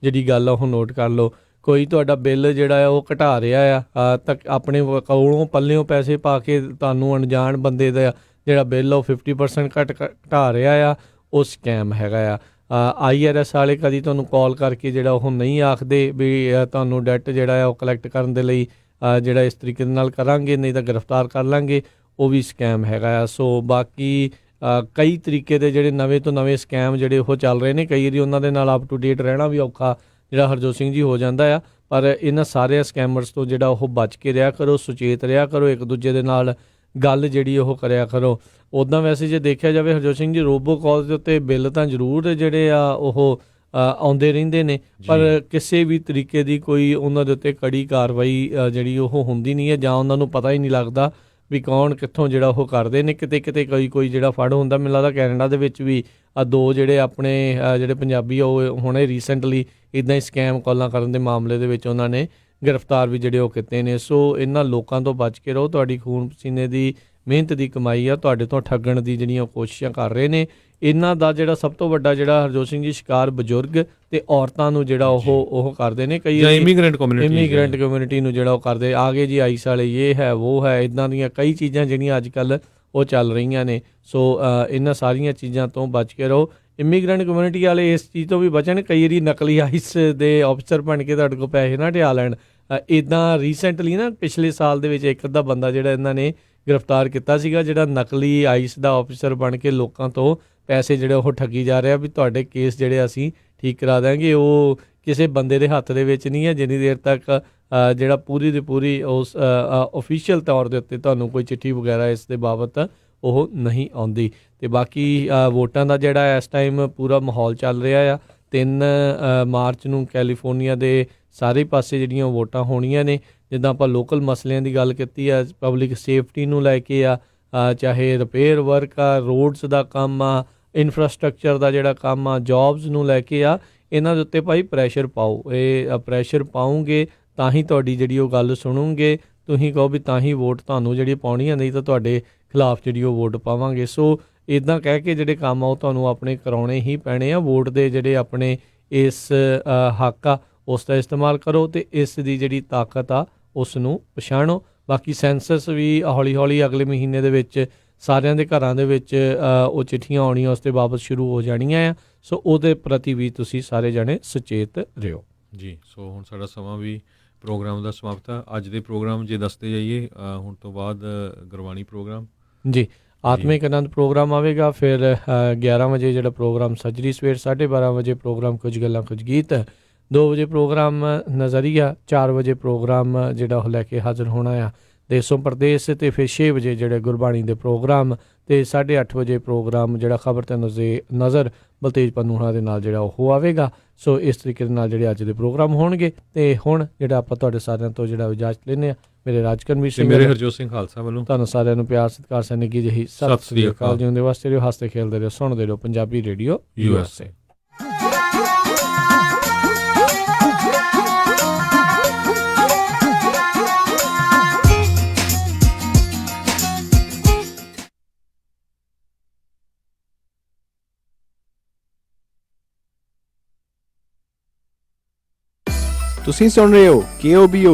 ਜਿਹੜੀ ਗੱਲ ਆ ਉਹ ਨੋਟ ਕਰ ਲਓ। ਕੋਈ ਤੁਹਾਡਾ ਬਿੱਲ ਜਿਹੜਾ ਆ ਉਹ ਘਟਾ ਰਿਹਾ ਆ ਤਾਂ ਆਪਣੇ ਕੋਲੋਂ ਪੱਲਿਓਂ ਪੈਸੇ ਪਾ ਕੇ ਤੁਹਾਨੂੰ ਅਣਜਾਣ ਬੰਦੇ ਦਾ ਜਿਹੜਾ ਬਿੱਲ ਉਹ 50% ਘਟਾ ਰਿਹਾ ਆ, ਉਹ ਸਕੈਮ ਹੈਗਾ ਆ। IRS ਵਾਲੇ ਕਦੀ ਤੁਹਾਨੂੰ ਕਾਲ ਕਰਕੇ ਜਿਹੜਾ ਉਹ ਨਹੀਂ ਆਖਦੇ ਵੀ ਤੁਹਾਨੂੰ ਡੈਟ ਜਿਹੜਾ ਆ ਉਹ ਕਲੈਕਟ ਕਰਨ ਦੇ ਲਈ ਜਿਹੜਾ ਇਸ ਤਰੀਕੇ ਦੇ ਨਾਲ ਕਰਾਂਗੇ, ਨਹੀਂ ਤਾਂ ਗ੍ਰਿਫਤਾਰ ਕਰ ਲਾਂਗੇ, ਉਹ ਵੀ ਸਕੈਮ ਹੈਗਾ ਆ। ਸੋ ਬਾਕੀ ਕਈ ਤਰੀਕੇ ਦੇ ਜਿਹੜੇ ਨਵੇਂ ਤੋਂ ਨਵੇਂ ਸਕੈਮ ਜਿਹੜੇ ਉਹ ਚੱਲ ਰਹੇ ਨੇ, ਕਈ ਵਾਰੀ ਉਹਨਾਂ ਦੇ ਨਾਲ ਅਪ ਟੂ ਡੇਟ ਰਹਿਣਾ ਵੀ ਔਖਾ ਜਿਹੜਾ ਹਰਜੋਤ ਸਿੰਘ ਜੀ ਹੋ ਜਾਂਦਾ ਆ। ਪਰ ਇਹਨਾਂ ਸਾਰੇ ਸਕੈਮਰਸ ਤੋਂ ਜਿਹੜਾ ਉਹ ਬਚ ਕੇ ਰਿਹਾ ਕਰੋ, ਸੁਚੇਤ ਰਿਹਾ ਕਰੋ, ਇੱਕ ਦੂਜੇ ਦੇ ਨਾਲ ਗੱਲ ਜਿਹੜੀ ਉਹ ਕਰਿਆ ਕਰੋ। ਉੱਦਾਂ ਵੈਸੇ ਜੇ ਦੇਖਿਆ ਜਾਵੇ ਹਰਜੋਤ ਸਿੰਘ ਜੀ, ਰੋਬੋ ਕਾਲ ਦੇ ਉੱਤੇ ਬਿੱਲ ਤਾਂ ਜ਼ਰੂਰ ਜਿਹੜੇ ਆ ਉਹ ਆਉਂਦੇ ਰਹਿੰਦੇ ਨੇ, ਪਰ ਕਿਸੇ ਵੀ ਤਰੀਕੇ ਦੀ ਕੋਈ ਉਹਨਾਂ ਦੇ ਉੱਤੇ ਕੜੀ ਕਾਰਵਾਈ ਜਿਹੜੀ ਉਹ ਹੁੰਦੀ ਨਹੀਂ ਹੈ, ਜਾਂ ਉਹਨਾਂ ਨੂੰ ਪਤਾ ਹੀ ਨਹੀਂ ਲੱਗਦਾ ਵੀ ਕੌਣ ਕਿੱਥੋਂ ਜਿਹੜਾ ਉਹ ਕਰਦੇ ਨੇ। ਕਿਤੇ ਕਿਤੇ ਕੋਈ ਜਿਹੜਾ ਫੜ ਹੁੰਦਾ, ਮੈਨੂੰ ਲੱਗਦਾ ਕੈਨੇਡਾ ਦੇ ਵਿੱਚ ਵੀ 2 ਜਿਹੜੇ ਆਪਣੇ ਜਿਹੜੇ ਪੰਜਾਬੀ ਆ ਉਹ ਹੁਣੇ ਰੀਸੈਂਟਲੀ ਇੱਦਾਂ ਹੀ ਸਕੈਮ ਕਾਲਾਂ ਕਰਨ ਦੇ ਮਾਮਲੇ ਦੇ ਵਿੱਚ ਉਹਨਾਂ ਨੇ ਗ੍ਰਿਫਤਾਰ ਵੀ ਜਿਹੜੇ ਉਹ ਕੀਤੇ ਨੇ। ਸੋ ਇਹਨਾਂ ਲੋਕਾਂ ਤੋਂ ਬਚ ਕੇ ਰਹੋ। ਤੁਹਾਡੀ ਖੂਨ ਪਸੀਨੇ ਦੀ ਮਿਹਨਤ ਦੀ ਕਮਾਈ ਆ, ਤੁਹਾਡੇ ਤੋਂ ਠੱਗਣ ਦੀ ਜਿਹੜੀਆਂ ਕੋਸ਼ਿਸ਼ਾਂ ਕਰ ਰਹੇ ਨੇ। ਇਹਨਾਂ ਦਾ ਜਿਹੜਾ ਸਭ ਤੋਂ ਵੱਡਾ ਜਿਹੜਾ ਹਰਜੋਤ ਸਿੰਘ ਜੀ ਸ਼ਿਕਾਰ ਬਜ਼ੁਰਗ ਤੇ ਔਰਤਾਂ ਨੂੰ ਜਿਹੜਾ ਉਹ ਕਰਦੇ ਨੇ। ਕਈ ਇਮੀਗ੍ਰੈਂਟ ਕਮਿਊਨਿਟੀ ਨੂੰ ਜਿਹੜਾ ਉਹ ਕਰਦੇ ਆ ਗਏ ਜੀ, ਆਈਸ ਵਾਲੇ ਇਹ ਹੈ ਉਹ ਹੈ, ਇੱਦਾਂ ਦੀਆਂ ਕਈ ਚੀਜ਼ਾਂ ਜਿਹੜੀਆਂ ਅੱਜ ਕੱਲ੍ਹ ਉਹ ਚੱਲ ਰਹੀਆਂ ਨੇ। ਸੋ ਇਹਨਾਂ ਸਾਰੀਆਂ ਚੀਜ਼ਾਂ ਤੋਂ ਬਚ ਕੇ ਰਹੋ। ਇਮੀਗ੍ਰੈਂਟ ਕਮਿਊਨਿਟੀ ਵਾਲੇ ਇਸ ਚੀਜ਼ ਤੋਂ ਵੀ ਬਚਣ, ਕਈ ਵਾਰੀ ਨਕਲੀ ਆਈਸ ਦੇ ਆਫਿਸਰ ਬਣ ਕੇ ਤੁਹਾਡੇ ਕੋਲ ਪੈਸੇ ਨਾ ਢਿਆ ਲੈਣ। ਇੱਦਾਂ ਰੀਸੈਂਟਲੀ ਨਾ ਪਿਛਲੇ ਸਾਲ ਦੇ ਵਿੱਚ ਇੱਕ ਅੱਧਾ ਬੰਦਾ ਜਿਹੜਾ ਇਹਨਾਂ ਨੇ ਗ੍ਰਿਫਤਾਰ ਕੀਤਾ ਸੀਗਾ, ਜਿਹੜਾ ਨਕਲੀ ਆਈਸ ਦਾ ਆਫਿਸਰ ਬਣ ਕੇ ਲੋਕਾਂ ਤੋਂ ਪੈਸੇ ਜਿਹੜੇ ਉਹ ਠੱਗੀ ਜਾ ਰਿਹਾ ਵੀ ਤੁਹਾਡੇ ਕੇਸ ਜਿਹੜੇ ਅਸੀਂ ਠੀਕ ਕਰਾ ਦਾਂਗੇ। ਉਹ ਕਿਸੇ ਬੰਦੇ ਦੇ ਹੱਥ ਦੇ ਵਿੱਚ ਨਹੀਂ ਹੈ ਜਿੰਨੀ ਦੇਰ ਤੱਕ ਜਿਹੜਾ ਪੂਰੀ ਦੀ ਪੂਰੀ ਉਸ ਓਫੀਸ਼ੀਅਲ ਤੌਰ ਦੇ ਉੱਤੇ ਤੁਹਾਨੂੰ ਕੋਈ ਚਿੱਠੀ ਵਗੈਰਾ ਇਸ ਦੇ ਬਾਬਤ ਉਹ ਨਹੀਂ ਆਉਂਦੀ। ਅਤੇ ਬਾਕੀ ਵੋਟਾਂ ਦਾ ਜਿਹੜਾ ਇਸ ਟਾਈਮ ਪੂਰਾ ਮਾਹੌਲ ਚੱਲ ਰਿਹਾ ਆ। 3 ਮਾਰਚ ਨੂੰ ਕੈਲੀਫੋਰਨੀਆ ਦੇ ਸਾਰੇ ਪਾਸੇ ਜਿਹੜੀਆਂ ਵੋਟਾਂ ਹੋਣੀਆਂ ਨੇ। ਜਿੱਦਾਂ ਆਪਾਂ ਲੋਕਲ ਮਸਲਿਆਂ ਦੀ ਗੱਲ ਕੀਤੀ ਆ, ਪਬਲਿਕ ਸੇਫਟੀ ਨੂੰ ਲੈ ਕੇ ਆ, ਚਾਹੇ ਰਿਪੇਅਰ ਵਰਕ ਆ, ਰੋਡਸ ਦਾ ਕੰਮ ਆ, ਇਨਫਰਾਸਟਰਕਚਰ ਦਾ ਜਿਹੜਾ ਕੰਮ ਆ, ਜੌਬਸ ਨੂੰ ਲੈ ਕੇ ਆ, ਇਹਨਾਂ ਦੇ ਉੱਤੇ ਭਾਈ ਪ੍ਰੈਸ਼ਰ ਪਾਓ। ਇਹ ਪ੍ਰੈਸ਼ਰ ਪਾਉਂਗੇ ਤਾਂ ਹੀ ਤੁਹਾਡੀ ਜਿਹੜੀ ਉਹ ਗੱਲ ਸੁਣੋਗੇ, ਤੁਸੀਂ ਕਹੋ ਵੀ ਤਾਂ ਹੀ ਵੋਟ ਤੁਹਾਨੂੰ ਜਿਹੜੀ ਪਾਉਣੀ ਆ, ਨਹੀਂ ਤਾਂ ਤੁਹਾਡੇ ਖਿਲਾਫ ਜਿਹੜੀ ਉਹ ਵੋਟ ਪਾਵਾਂਗੇ। ਸੋ ਇੱਦਾਂ ਕਹਿ ਕੇ ਜਿਹੜੇ ਕੰਮ ਆ ਉਹ ਤੁਹਾਨੂੰ ਆਪਣੇ ਕਰਾਉਣੇ ਹੀ ਪੈਣੇ ਆ। ਵੋਟ ਦੇ ਜਿਹੜੇ ਆਪਣੇ ਇਸ ਹੱਕ ਆ ਉਸ ਦਾ ਇਸਤੇਮਾਲ ਕਰੋ ਅਤੇ ਇਸ ਦੀ ਜਿਹੜੀ ਤਾਕਤ ਆ ਉਸ ਨੂੰ ਪਛਾਣੋ। ਬਾਕੀ ਸੈਂਸਸ ਵੀ ਹੌਲੀ ਹੌਲੀ ਅਗਲੇ ਮਹੀਨੇ ਦੇ ਵਿੱਚ ਸਾਰਿਆਂ ਦੇ ਘਰਾਂ ਦੇ ਵਿੱਚ ਉਹ ਚਿੱਠੀਆਂ ਆਉਣੀਆਂ ਉਸ ਦੇ ਬਾਬਤ ਸ਼ੁਰੂ ਹੋ ਜਾਣੀਆਂ ਆ। ਸੋ ਉਹਦੇ ਪ੍ਰਤੀ ਵੀ ਤੁਸੀਂ ਸਾਰੇ ਜਣੇ ਸੁਚੇਤ ਰਹੋ ਜੀ। ਸੋ ਹੁਣ ਸਾਡਾ ਸਮਾਂ ਵੀ ਪ੍ਰੋਗਰਾਮ ਦਾ ਸਮਾਪਤ ਆ। ਅੱਜ ਦੇ ਪ੍ਰੋਗਰਾਮ ਜੇ ਦੱਸਦੇ ਜਾਈਏ, ਹੁਣ ਤੋਂ ਬਾਅਦ ਗੁਰਬਾਣੀ ਪ੍ਰੋਗਰਾਮ ਜੀ, ਆਤਮਿਕ ਆਨੰਦ ਪ੍ਰੋਗਰਾਮ ਆਵੇਗਾ। ਫਿਰ 11 ਵਜੇ ਜਿਹੜਾ ਪ੍ਰੋਗਰਾਮ ਸੱਜਰੀ, ਸਵੇਰ 12:30 ਵਜੇ ਪ੍ਰੋਗਰਾਮ ਕੁਝ ਗੱਲਾਂ ਕੁਝ ਗੀਤ, 2 ਵਜੇ ਪ੍ਰੋਗਰਾਮ ਨਜ਼ਰੀਆ, 4 ਵਜੇ ਪ੍ਰੋਗਰਾਮ ਜਿਹੜਾ ਉਹ ਲੈ ਕੇ ਹਾਜ਼ਰ ਹੋਣਾ ਆ ਦੇਸੋਂ ਪ੍ਰਦੇਸ਼, ਅਤੇ ਫਿਰ 6 ਵਜੇ ਜਿਹੜੇ ਗੁਰਬਾਣੀ ਦੇ ਪ੍ਰੋਗਰਾਮ, ਅਤੇ 8:30 ਵਜੇ ਪ੍ਰੋਗਰਾਮ ਜਿਹੜਾ ਖਬਰ ਤੇ ਨਜ਼ਰ ਬਲਤੇਜ ਪੰਨੂਣਾ ਦੇ ਨਾਲ ਜਿਹੜਾ ਉਹ ਆਵੇਗਾ। ਸੋ ਇਸ ਤਰੀਕੇ ਦੇ ਨਾਲ ਜਿਹੜੇ ਅੱਜ ਦੇ ਪ੍ਰੋਗਰਾਮ ਹੋਣਗੇ। ਅਤੇ ਹੁਣ ਜਿਹੜਾ ਆਪਾਂ ਤੁਹਾਡੇ ਸਾਰਿਆਂ ਤੋਂ ਜਿਹੜਾ ਇਜਾਜ਼ਤ ਲੈਂਦੇ ਹਾਂ, ਮੇਰੇ ਰਾਜਕਰਮਵੀਰ ਸਿੰਘ, ਮੇਰੇ ਹਰਜੋਤ ਸਿੰਘ ਖਾਲਸਾ ਵੱਲੋਂ ਤੁਹਾਨੂੰ ਸਾਰਿਆਂ ਨੂੰ ਪਿਆਰ ਸਤਿਕਾਰ ਸਨੇਗੀ ਜਿਹੀ ਸਤਿ ਸ੍ਰੀ ਅਕਾਲ। ਜਿਉਂਦੇ ਵਾਸਤੇ ਰਹੋ, ਹੱਸਦੇ ਖੇਲਦੇ ਰਹੋ, ਸੁਣਦੇ ਰਹੋ ਪੰਜਾਬੀ ਰੇਡੀਓ USA। ਤੁਸੀਂ ਸੁਣ ਰਹੇ ਹੋ KOBO